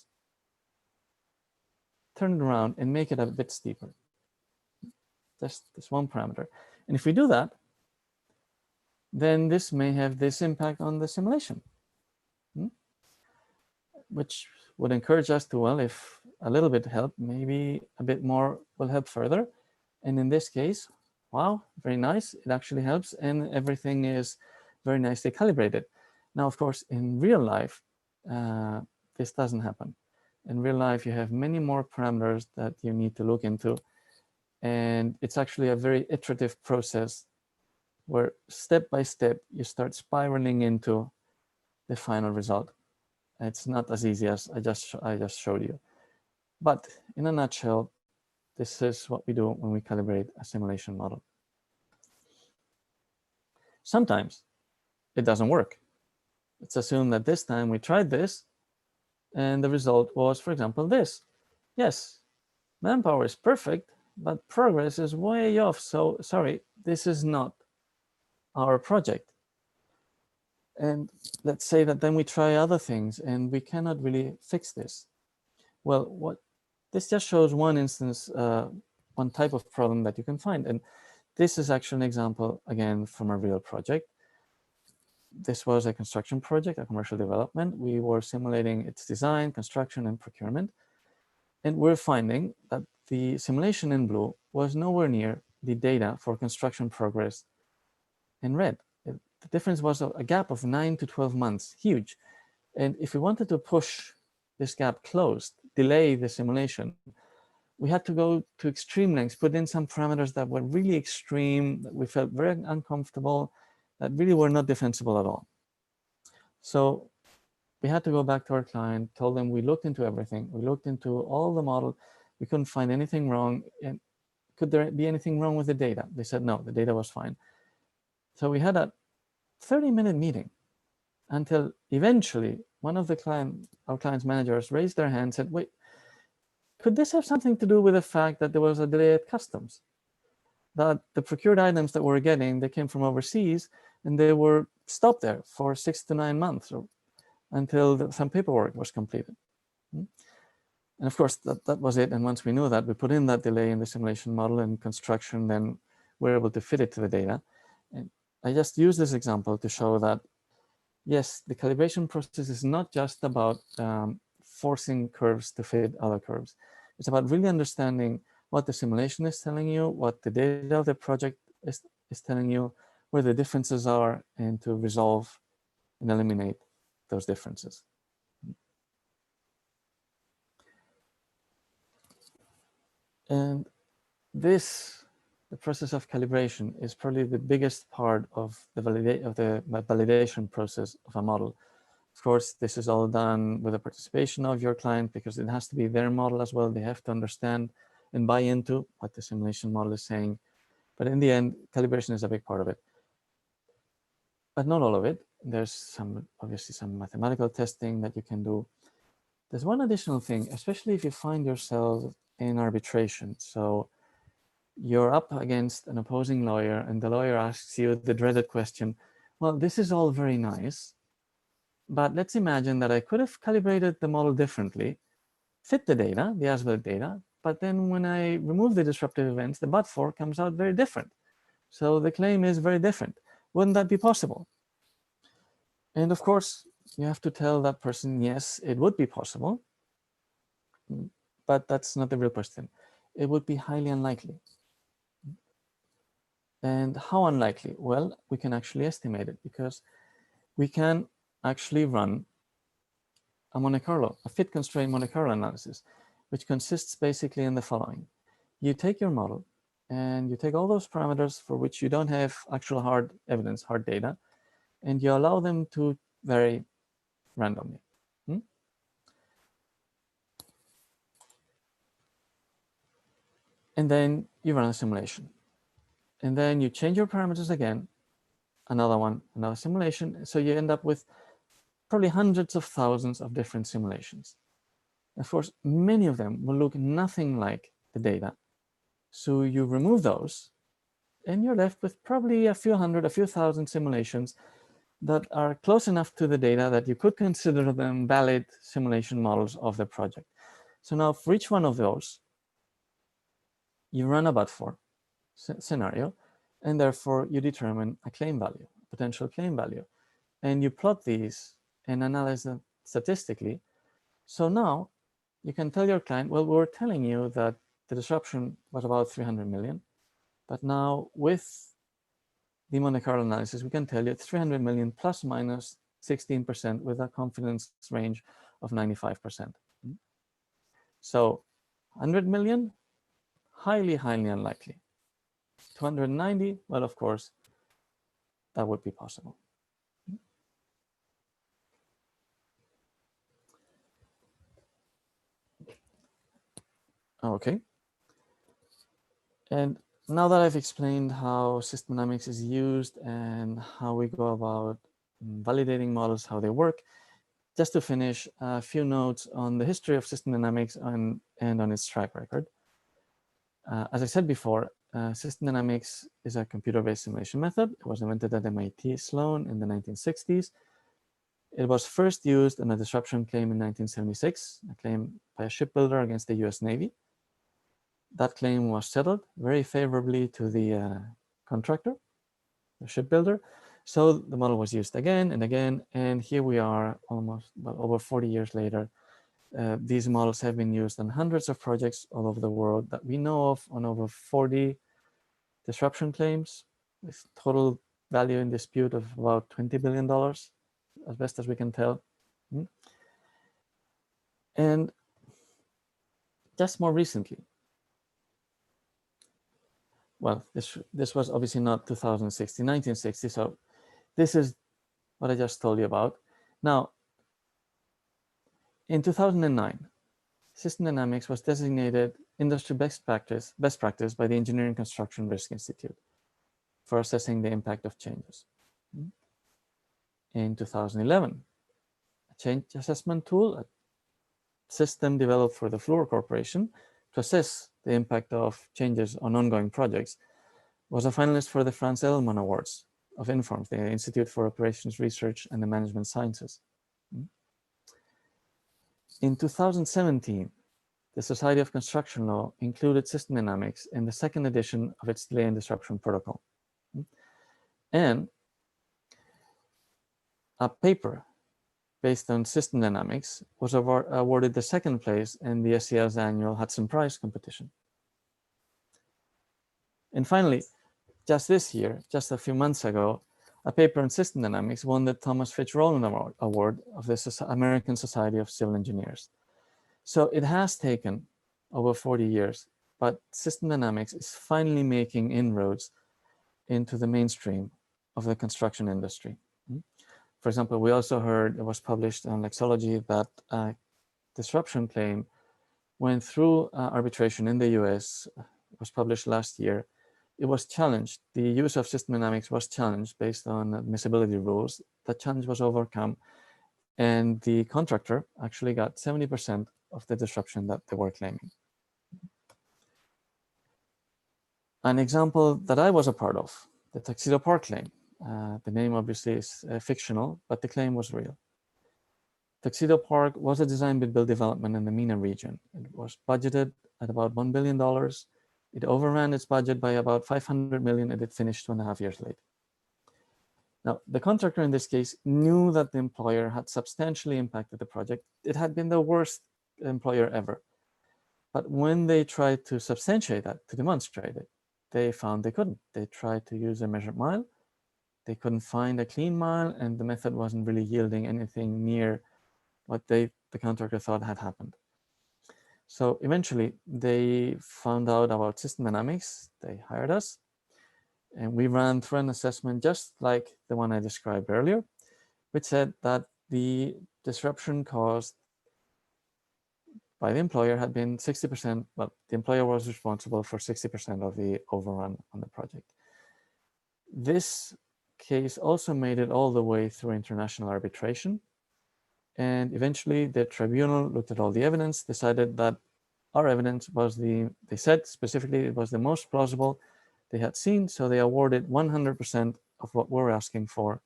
around and make it a bit steeper. Just this one parameter. And if we do that, then this may have this impact on the simulation, which would encourage us to, well, if a little bit help, maybe a bit more will help further. And in this case, wow, very nice. It actually helps, and everything is very nicely calibrated. Now, of course, in real life, this doesn't happen. In real life, you have many more parameters that you need to look into. And it's actually a very iterative process where step by step, you start spiraling into the final result. It's not as easy as I just showed you. But in a nutshell, this is what we do when we calibrate a simulation model. Sometimes it doesn't work. Let's assume that this time we tried this And the result was, for example, this. Yes, manpower is perfect, but progress is way off. So sorry, this is not our project. And let's say that then we try other things and we cannot really fix this. Well, this just shows one instance, one type of problem that you can find. And this is actually an example, again, from a real project. This was a construction project, a commercial development. We were simulating its design, construction, and procurement. And we're finding that the simulation in blue was nowhere near the data for construction progress in red. The difference was a gap of 9 to 12 months, huge. And if we wanted to push this gap closed, delay the simulation, we had to go to extreme lengths, put in some parameters that were really extreme, that we felt very uncomfortable, that really were not defensible at all. So we had to go back to our client, told them we looked into everything. We looked into all the model. We couldn't find anything wrong. And could there be anything wrong with the data? They said, no, the data was fine. So we had a 30-minute meeting until eventually one of our client's managers raised their hand and said, wait, could this have something to do with the fact that there was a delay at customs? That the procured items that we're getting, they came from overseas and they were stopped there for 6 to 9 months or until some paperwork was completed. And of course, that was it. And once we knew that, we put in that delay in the simulation model and construction, then we're able to fit it to the data. And I just use this example to show that, yes, the calibration process is not just about forcing curves to fit other curves. It's about really understanding what the simulation is telling you, what the data of the project is telling you, where the differences are, and to resolve and eliminate those differences. And this, the process of calibration, is probably the biggest part of the validation process of a model. Of course, this is all done with the participation of your client because it has to be their model as well. They have to understand and buy into what the simulation model is saying. But in the end, calibration is a big part of it. But not all of it. There's obviously some mathematical testing that you can do. There's one additional thing, especially if you find yourself in arbitration. So you're up against an opposing lawyer and the lawyer asks you the dreaded question, well, this is all very nice, but let's imagine that I could have calibrated the model differently, fit the data, the as-built data, but then when I remove the disruptive events, the but-for comes out very different. So the claim is very different. Wouldn't that be possible? And of course, you have to tell that person, yes, it would be possible, but that's not the real question. It would be highly unlikely. And how unlikely? Well, we can actually estimate it because we can actually run a Monte Carlo, a fit constraint Monte Carlo analysis, which consists basically in the following. You take your model and you take all those parameters for which you don't have actual hard evidence, hard data, and you allow them to vary randomly. And then you run a simulation. And then you change your parameters again, another one, another simulation. So you end up with probably hundreds of thousands of different simulations. Of course, many of them will look nothing like the data. So you remove those, and you're left with probably a few hundred, a few thousand simulations that are close enough to the data that you could consider them valid simulation models of the project. So now for each one of those, you run a but-for scenario, and therefore you determine a claim value, potential claim value. And you plot these and analyze them statistically. So now you can tell your client, well, we're telling you that the disruption was about 300 million, but now with the Monte Carlo analysis, we can tell you it's 300 million plus minus 16% with a confidence range of 95%. So 100 million, highly, highly unlikely. 290, well, of course, that would be possible. Okay. And now that I've explained how system dynamics is used and how we go about validating models, how they work, just to finish, a few notes on the history of system dynamics and on its track record. As I said before, system dynamics is a computer-based simulation method. It was invented at MIT Sloan in the 1960s. It was first used in a disruption claim in 1976, a claim by a shipbuilder against the US Navy. That claim was settled very favorably to the contractor, the shipbuilder. So the model was used again and again, and here we are almost over 40 years later. These models have been used on hundreds of projects all over the world that we know of, on over 40 disruption claims, with total value in dispute of about $20 billion, as best as we can tell. And just more recently, well, this was obviously not 2060, 1960, so this is what I just told you about. Now, in 2009, system dynamics was designated industry best practice by the Engineering Construction Risk Institute for assessing the impact of changes. In 2011, a change assessment tool, a system developed for the Fluor Corporation to assess the impact of changes on ongoing projects, was a finalist for the Franz Edelman Awards of INFORMS, the Institute for Operations Research and the Management Sciences. In 2017, the Society of Construction Law included system dynamics in the second edition of its delay and disruption protocol. And a paper based on system dynamics was awarded the second place in the SCL's annual Hudson Prize competition. And finally, just this year, just a few months ago, a paper on system dynamics won the Thomas Fitch Rowland Award of the American Society of Civil Engineers. So it has taken over 40 years, but system dynamics is finally making inroads into the mainstream of the construction industry. For example, we also heard it was published on Lexology that a disruption claim went through arbitration in the US, was published last year. It was challenged. The use of system dynamics was challenged based on admissibility rules. The challenge was overcome, and the contractor actually got 70% of the disruption that they were claiming. An example that I was a part of, the Tuxedo Park claim. The name obviously is fictional, but the claim was real. Tuxedo Park was a design build development in the MENA region. It was budgeted at about $1 billion. It overran its budget by about 500 million, and it finished 2.5 years late. Now, the contractor in this case knew that the employer had substantially impacted the project. It had been the worst employer ever. But when they tried to substantiate that, to demonstrate it, they found they couldn't. They tried to use a measured mile. They couldn't find a clean mile, and the method wasn't really yielding anything near what the contractor thought had happened. So eventually, they found out about system dynamics. They hired us, and we ran through an assessment just like the one I described earlier, which said that the disruption caused by the employer had been 60%, well, the employer was responsible for 60% of the overrun on the project. This case also made it all the way through international arbitration. And eventually the tribunal looked at all the evidence, decided that our evidence was they said specifically it was the most plausible they had seen. So they awarded 100% of what we're asking for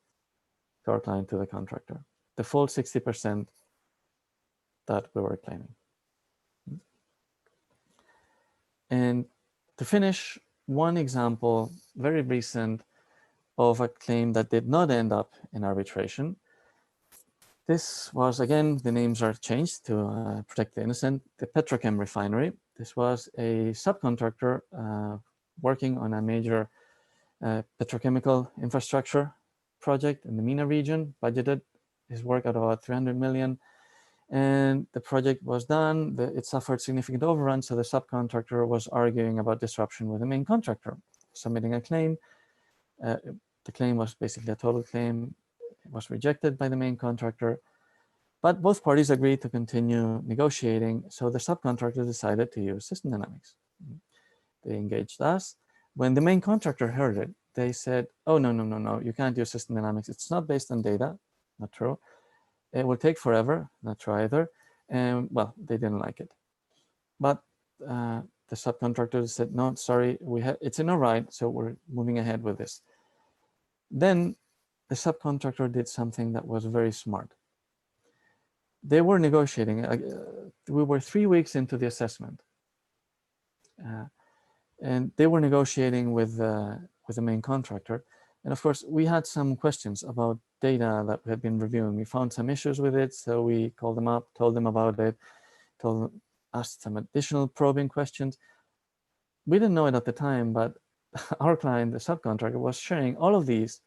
to our client, to the contractor, the full 60% that we were claiming. And to finish, one example, very recent, of a claim that did not end up in arbitration. This was, again, the names are changed to protect the innocent, the Petrochem refinery. This was a subcontractor working on a major petrochemical infrastructure project in the MENA region, budgeted his work at about 300 million. And the project was done, it suffered significant overrun, so the subcontractor was arguing about disruption with the main contractor, submitting a claim. The claim was basically a total claim. It was rejected by the main contractor, but both parties agreed to continue negotiating, so the subcontractor decided to use system dynamics. They engaged us. When the main contractor heard it, they said, oh, no, you can't use system dynamics. It's not based on data, not true. It will take forever, not true either. And well, they didn't like it. But the subcontractor said, no, sorry, it's in our right, so we're moving ahead with this. Then the subcontractor did something that was very smart. They were negotiating. We were 3 weeks into the assessment. And they were negotiating with the main contractor. And of course, we had some questions about data that we had been reviewing. We found some issues with it, so we called them up, told them about it, asked some additional probing questions. We didn't know it at the time, but our client, the subcontractor, was sharing all of these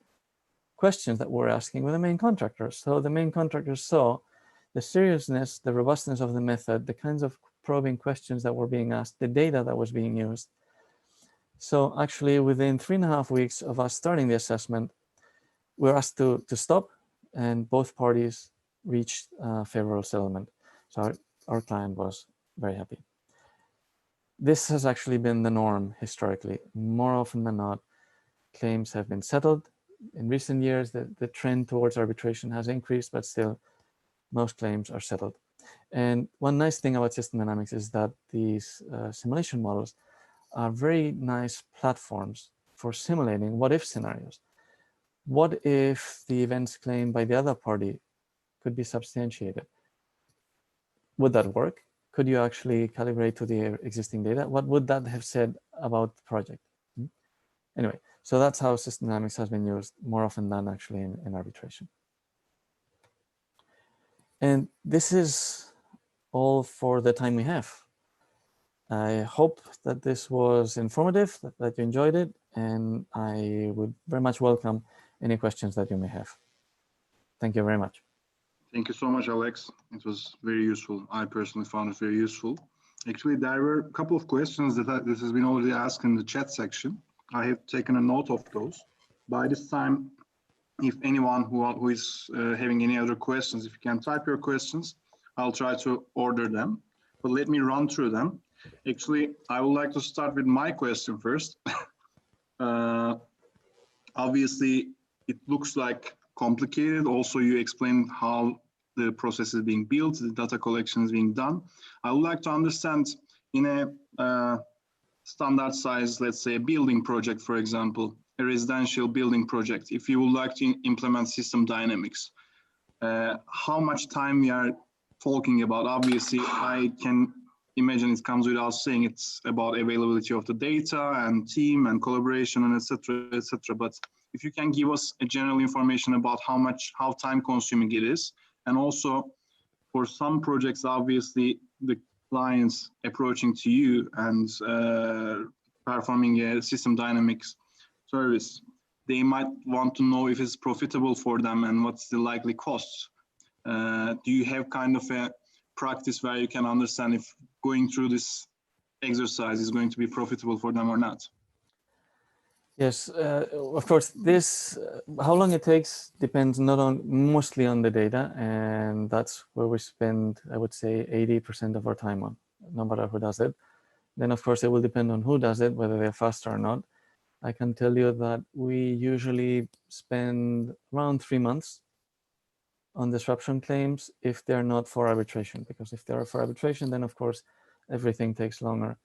questions that we're asking with the main contractor. So the main contractor saw the seriousness, the robustness of the method, the kinds of probing questions that were being asked, the data that was being used. So actually, within 3.5 weeks of us starting the assessment, we were asked to stop, and both parties reached a favorable settlement. So our client was very happy. This has actually been the norm historically. More often than not, claims have been settled. In recent years, the trend towards arbitration has increased, but still, most claims are settled. And one nice thing about system dynamics is that these simulation models are very nice platforms for simulating what-if scenarios. What if the events claimed by the other party could be substantiated? Would that work? Could you actually calibrate to the existing data? What would that have said about the project? Anyway, so that's how system dynamics has been used more often than actually in arbitration. And this is all for the time we have. I hope that this was informative, that you enjoyed it, and I would very much welcome any questions that you may have. Thank you very much. Thank you so much, Alex. It was very useful. I personally found it very useful. Actually, there were a couple of questions that this has been already asked in the chat section. I have taken a note of those. By this time, if anyone who is having any other questions, if you can type your questions, I'll try to order them. But let me run through them. Actually, I would like to start with my question first. Obviously, it looks like complicated. Also, you explained how the process is being built, the data collection is being done. I would like to understand in a standard size, let's say a building project, for example, a residential building project, if you would like to implement system dynamics, how much time we are talking about? Obviously, I can imagine it comes without saying it's about availability of the data and team and collaboration and etc. etc. But if you can give us a general information about how time consuming it is, and also for some projects, obviously the clients approaching to you and performing a system dynamics service, they might want to know if it's profitable for them and what's the likely costs. Do you have kind of a practice where you can understand if going through this exercise is going to be profitable for them or not? Yes, of course, this, how long it takes depends mostly on the data, and that's where we spend, I would say, 80% of our time on, no matter who does it. Then, of course, it will depend on who does it, whether they're fast or not. I can tell you that we usually spend around 3 months on disruption claims if they're not for arbitration, because if they're for arbitration, then of course, everything takes longer.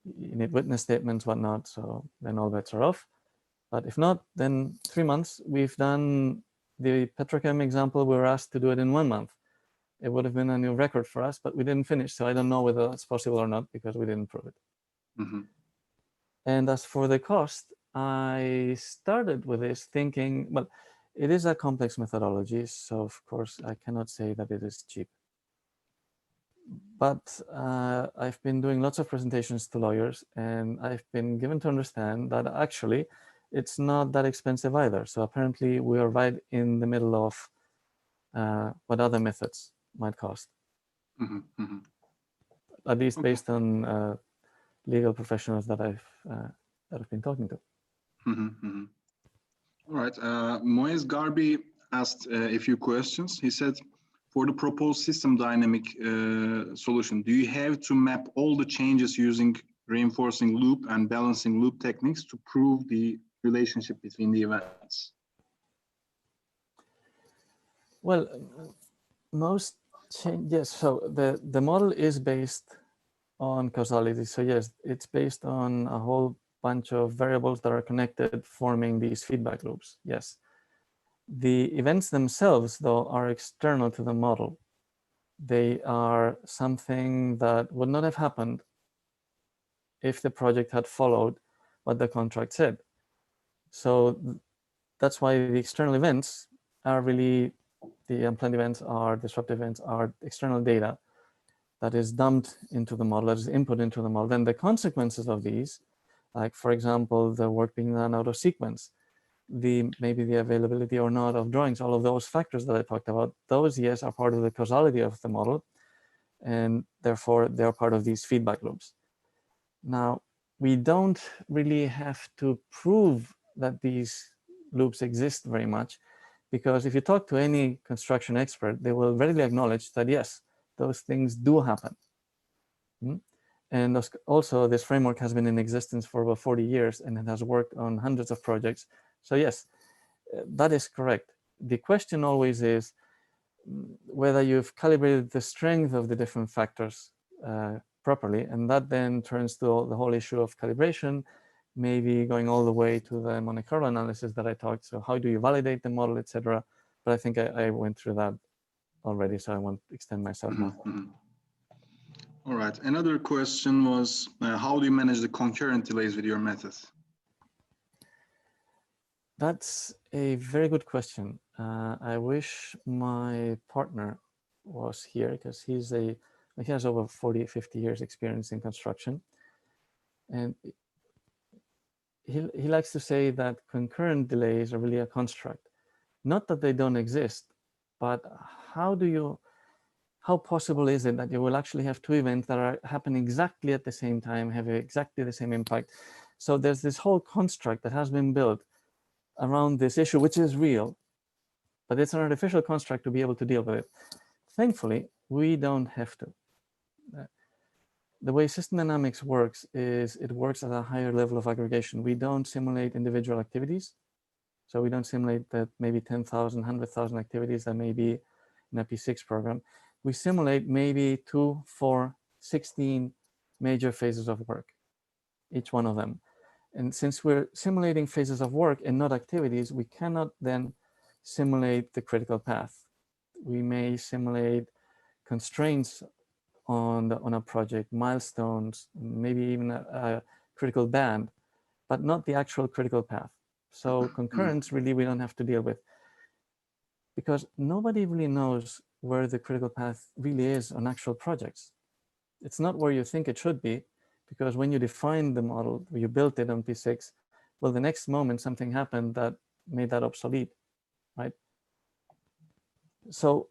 You need witness statements, whatnot, so then all bets are off. But if not, then 3 months. We've done the petrochem example, we were asked to do it in 1 month. It would have been a new record for us, but we didn't finish, so I don't know whether that's possible or not because we didn't prove it. Mm-hmm. And as for the cost, I started with this thinking, well, it is a complex methodology, so of course I cannot say that it is cheap. But I've been doing lots of presentations to lawyers, and I've been given to understand that actually it's not that expensive either. So apparently we are right in the middle of what other methods might cost. Mm-hmm, mm-hmm. At least based on legal professionals that I've been talking to. Mm-hmm, mm-hmm. All right. Moez Garbi asked a few questions. He said, for the proposed system dynamic solution, do you have to map all the changes using reinforcing loop and balancing loop techniques to prove the relationship between the events? Well, Most change, yes. So the model is based on causality. So yes, it's based on a whole bunch of variables that are connected, forming these feedback loops. Yes. The events themselves, though, are external to the model. They are something that would not have happened if the project had followed what the contract said. So that's why the external events are really, the unplanned events are, disruptive events are external data that is dumped into the model, that is input into the model. Then the consequences of these, like for example, the work being done out of sequence, maybe the availability or not of drawings, all of those factors that I talked about, those, yes, are part of the causality of the model, and therefore they're part of these feedback loops. Now, we don't really have to prove that these loops exist very much, because if you talk to any construction expert, they will readily acknowledge that yes, those things do happen. And also, this framework has been in existence for about 40 years, and it has worked on hundreds of projects. So yes, that is correct. The question always is whether you've calibrated the strength of the different factors properly, and that then turns to the whole issue of calibration, maybe going all the way to the Monte Carlo analysis that I talked. So how do you validate the model, etc. But I think I went through that already, so I won't extend myself more. All right. Another question was, how do you manage the concurrent delays with your method? That's a very good question. I wish my partner was here, because he has over 40, 50 years experience in construction. And he likes to say that concurrent delays are really a construct. Not that they don't exist, but how possible is it that you will actually have two events that are happening exactly at the same time, have exactly the same impact? So there's this whole construct that has been built around this issue, which is real, but it's an artificial construct to be able to deal with it. Thankfully, we don't have to. The way system dynamics works is it works at a higher level of aggregation. We don't simulate individual activities. So we don't simulate that maybe 10,000, 100,000 activities that may be in a P6 program. We simulate maybe 2, 4, 16 major phases of work, each one of them. And since we're simulating phases of work and not activities, we cannot then simulate the critical path. We may simulate constraints on a project, milestones, maybe even a critical band, but not the actual critical path. So concurrence, really, we don't have to deal with, because nobody really knows where the critical path really is on actual projects. It's not where you think it should be, because when you define the model, you built it on P6, well, the next moment something happened that made that obsolete, right? So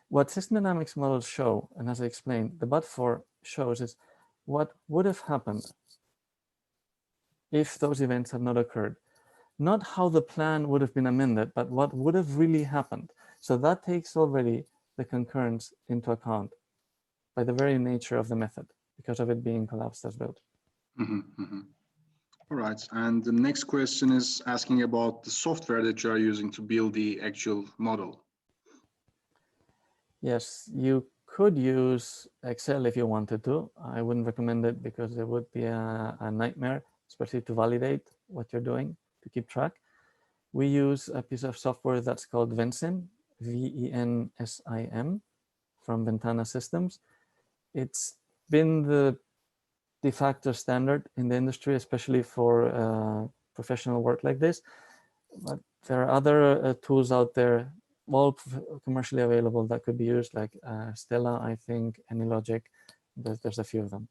what system dynamics models show, and as I explained, the but-for shows is what would have happened if those events had not occurred. Not how the plan would have been amended, but what would have really happened. So that takes already the concurrence into account by the very nature of the method, because of it being collapsed as built. All right. And the next question is asking about the software that you are using to build the actual model. Yes, you could use Excel if you wanted to. I wouldn't recommend it because it would be a nightmare, especially to validate what you're doing, to keep track. We use a piece of software that's called Vensim, VENSIM, from Ventana Systems. It's been the de facto standard in the industry, especially for professional work like this. But there are other tools out there, all commercially available, that could be used, like Stella, I think, AnyLogic. There's a few of them.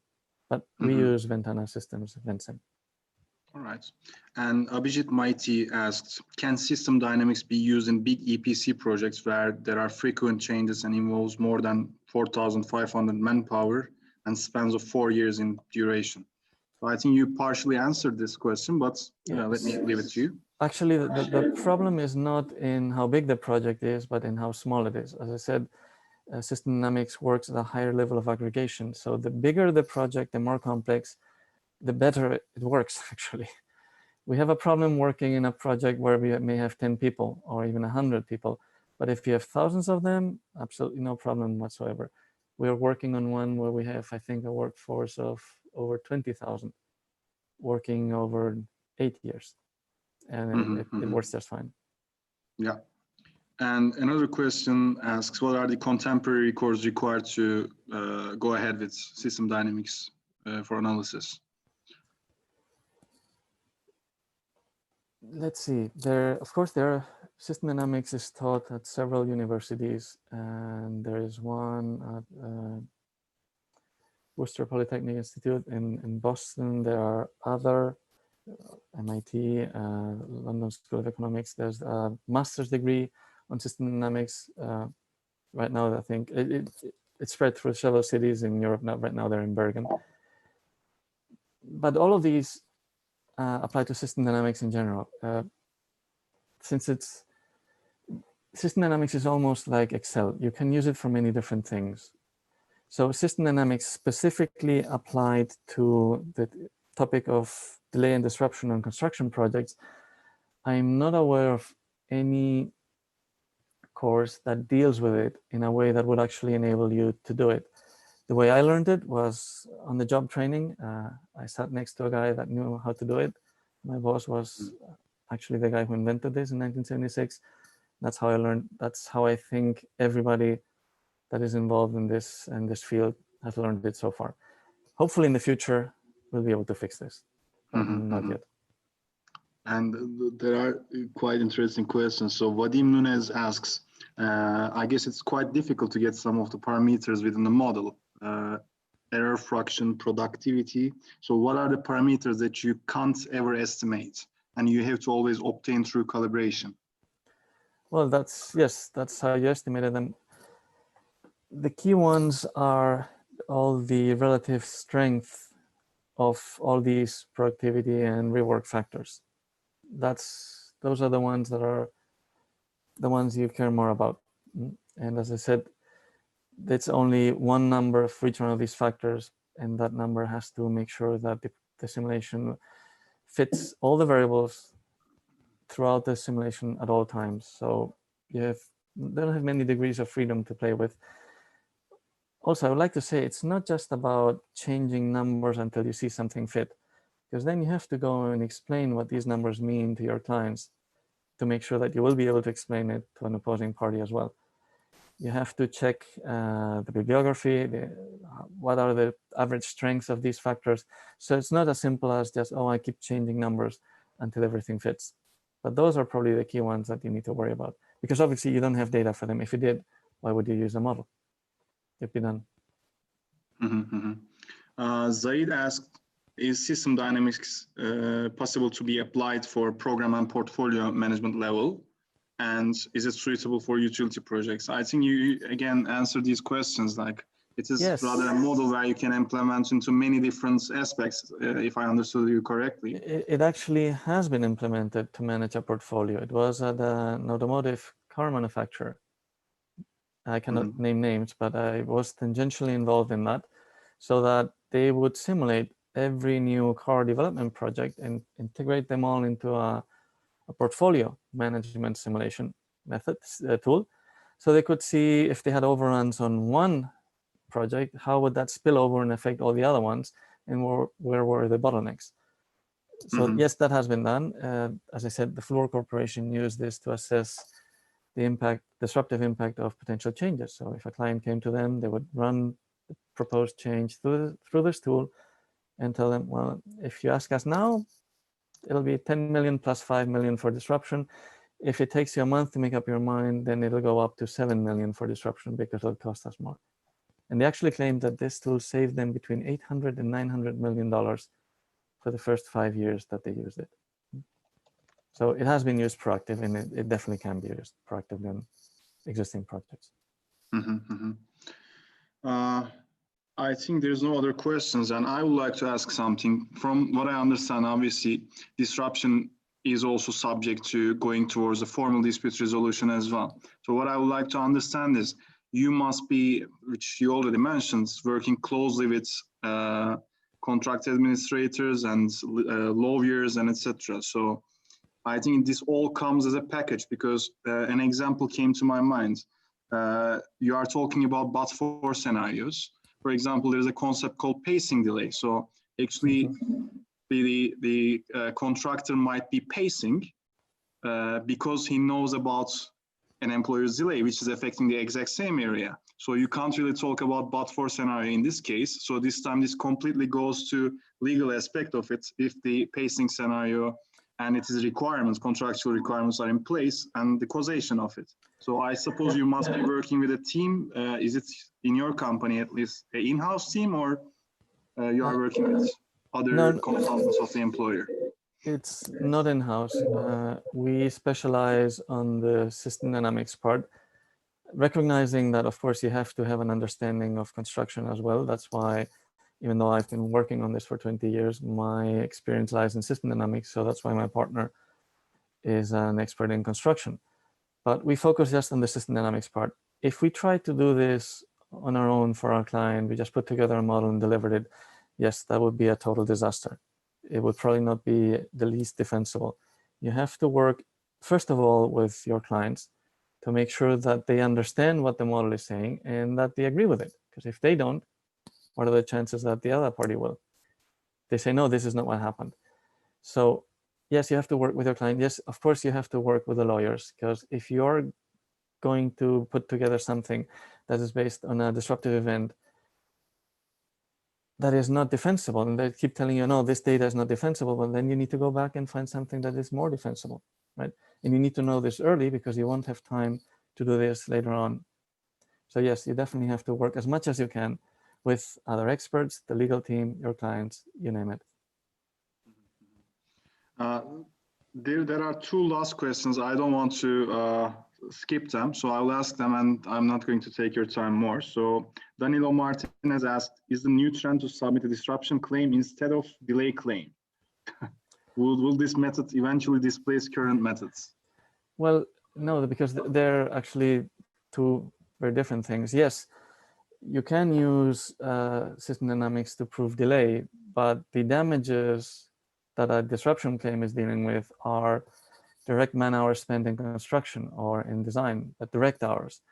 But we use Ventana Systems, Vensim. All right. And Abhijit Mighty asked, can system dynamics be used in big EPC projects where there are frequent changes and involves more than 4,500 manpower and spans of 4 years in duration? So I think you partially answered this question, but let me leave it to you. Actually, the problem is not in how big the project is, but in how small it is. As I said, system dynamics works at a higher level of aggregation. So the bigger the project, the more complex, the better it works, actually. We have a problem working in a project where we may have 10 people or even 100 people. But if you have thousands of them, absolutely no problem whatsoever. We're working on one where we have, I think, a workforce of over 20,000 working over 8 years. And it works just fine. Yeah. And another question asks, what are the contemporary courses required to go ahead with system dynamics for analysis? Let's see. Of course, system dynamics is taught at several universities, and there is one at Worcester Polytechnic Institute in Boston. There are other MIT, London School of Economics. There's a master's degree on system dynamics. Right now, I think it's spread through several cities in Europe. Right now, they're in Bergen. But all of these apply to system dynamics in general. Since system dynamics is almost like Excel. You can use it for many different things. So system dynamics specifically applied to the topic of delay and disruption on construction projects. I'm not aware of any course that deals with it in a way that would actually enable you to do it. The way I learned it was on the job training. I sat next to a guy that knew how to do it. My boss was actually the guy who invented this in 1976. That's how I learned. That's how I think everybody that is involved in this field has learned it so far. Hopefully in the future, we'll be able to fix this, but not yet. And there are quite interesting questions. So Vadim Nunez asks, I guess it's quite difficult to get some of the parameters within the model, error fraction, productivity. So what are the parameters that you can't ever estimate and you have to always obtain through calibration? Well, that's how you estimated them. The key ones are all the relative strength of all these productivity and rework factors. Those are the ones that are the ones you care more about. And as I said, it's only one number for each one of these factors, and that number has to make sure that the simulation fits all the variables throughout the simulation at all times. So they don't have many degrees of freedom to play with. Also, I would like to say it's not just about changing numbers until you see something fit, because then you have to go and explain what these numbers mean to your clients to make sure that you will be able to explain it to an opposing party as well. You have to check the bibliography, what are the average strengths of these factors. So it's not as simple as just, oh, I keep changing numbers until everything fits. But those are probably the key ones that you need to worry about, because obviously you don't have data for them. If you did, why would you use a model? It'd be done. Zaid asked, is system dynamics possible to be applied for program and portfolio management level? And is it suitable for utility projects? I think you again answered these questions, like it is rather a model where you can implement into many different aspects, if I understood you correctly. It actually has been implemented to manage a portfolio. It was at an automotive car manufacturer. I cannot name names, but I was tangentially involved in that, so that they would simulate every new car development project and integrate them all into a portfolio management simulation method tool. So they could see if they had overruns on one project, how would that spill over and affect all the other ones, and where were the bottlenecks? So yes, that has been done. As I said, the Fluor Corporation used this to assess the disruptive impact of potential changes. So if a client came to them, they would run the proposed change through this tool and tell them, well, if you ask us now, it'll be 10 million plus 5 million for disruption. If it takes you a month to make up your mind, then it'll go up to 7 million for disruption because it'll cost us more. And they actually claimed that this tool saved them between $800 and $900 million for the first 5 years that they used it. So it has been used proactive, and it definitely can be used proactive in existing projects. I think there's no other questions, and I would like to ask something. From what I understand, obviously, disruption is also subject to going towards a formal dispute resolution as well. So what I would like to understand is, you must be, which you already mentioned, working closely with contract administrators and lawyers and etc. So I think this all comes as a package because an example came to my mind. You are talking about but-for scenarios. For example, there's a concept called pacing delay. So actually, the contractor might be pacing because he knows about an employer's delay, which is affecting the exact same area. So you can't really talk about but-for scenario in this case. So this time this completely goes to legal aspect of it. If the pacing scenario and its requirements, contractual requirements are in place and the causation of it. So I suppose you must be working with a team. Is it in your company at least an in-house team, or you are working with other consultants of the employer? It's not in-house. We specialize on the system dynamics part, recognizing that, of course, you have to have an understanding of construction as well. That's why, even though I've been working on this for 20 years, my experience lies in system dynamics. So that's why my partner is an expert in construction. But we focus just on the system dynamics part. If we try to do this on our own for our client, we just put together a model and delivered it, yes, that would be a total disaster. It would probably not be the least defensible. You have to work, first of all, with your clients to make sure that they understand what the model is saying and that they agree with it. Because if they don't, what are the chances that the other party will? They say, no, this is not what happened. So yes, you have to work with your client. Yes, of course, you have to work with the lawyers, because if you're going to put together something that is based on a disruptive event that is not defensible, and they keep telling you, no, this data is not defensible, well, then you need to go back and find something that is more defensible, right? And you need to know this early because you won't have time to do this later on. So yes, you definitely have to work as much as you can with other experts, the legal team, your clients, you name it. There are two last questions. I don't want to skip them, so I'll ask them, and I'm not going to take your time more. So Danilo Martinez asked, is the new trend to submit a disruption claim instead of delay claim? Will this method eventually displace current methods? Well, no, because they're actually two very different things. Yes, you can use system dynamics to prove delay, but the damages that a disruption claim is dealing with are direct man hours spent in construction or in design, but direct hours,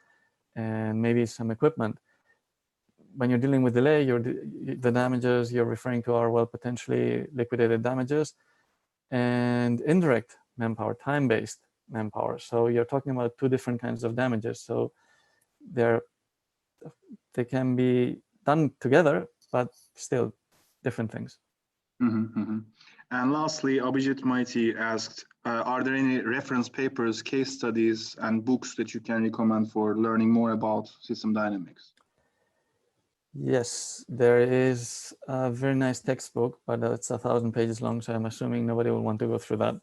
and maybe some equipment. When you're dealing with delay, the damages you're referring to are, well, potentially liquidated damages and indirect manpower, time-based manpower. So you're talking about two different kinds of damages. So they can be done together, but still different things. And lastly, Abhijit Maiti asked, are there any reference papers, case studies, and books that you can recommend for learning more about system dynamics? Yes, there is a very nice textbook, but it's 1,000 pages long, so I'm assuming nobody will want to go through that.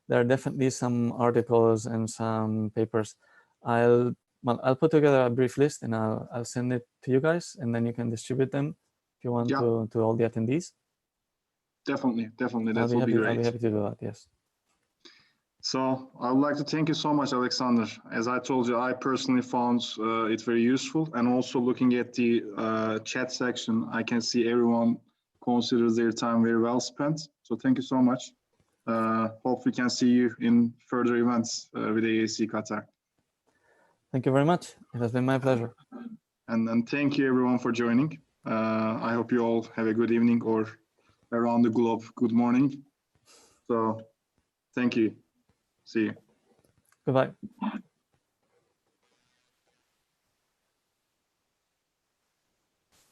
There are definitely some articles and some papers. I'll put together a brief list and I'll send it to you guys, and then you can distribute them if you want to all the attendees. Definitely, that would be great. I'll be happy to do that, yes. So I would like to thank you so much, Alexander. As I told you, I personally found it very useful, and also looking at the chat section, I can see everyone considers their time very well spent. So thank you so much. Hope we can see you in further events with AACE Qatar. Thank you very much. It has been my pleasure. And thank you everyone for joining. I hope you all have a good evening, or around the globe, good morning. So thank you. See you. Goodbye.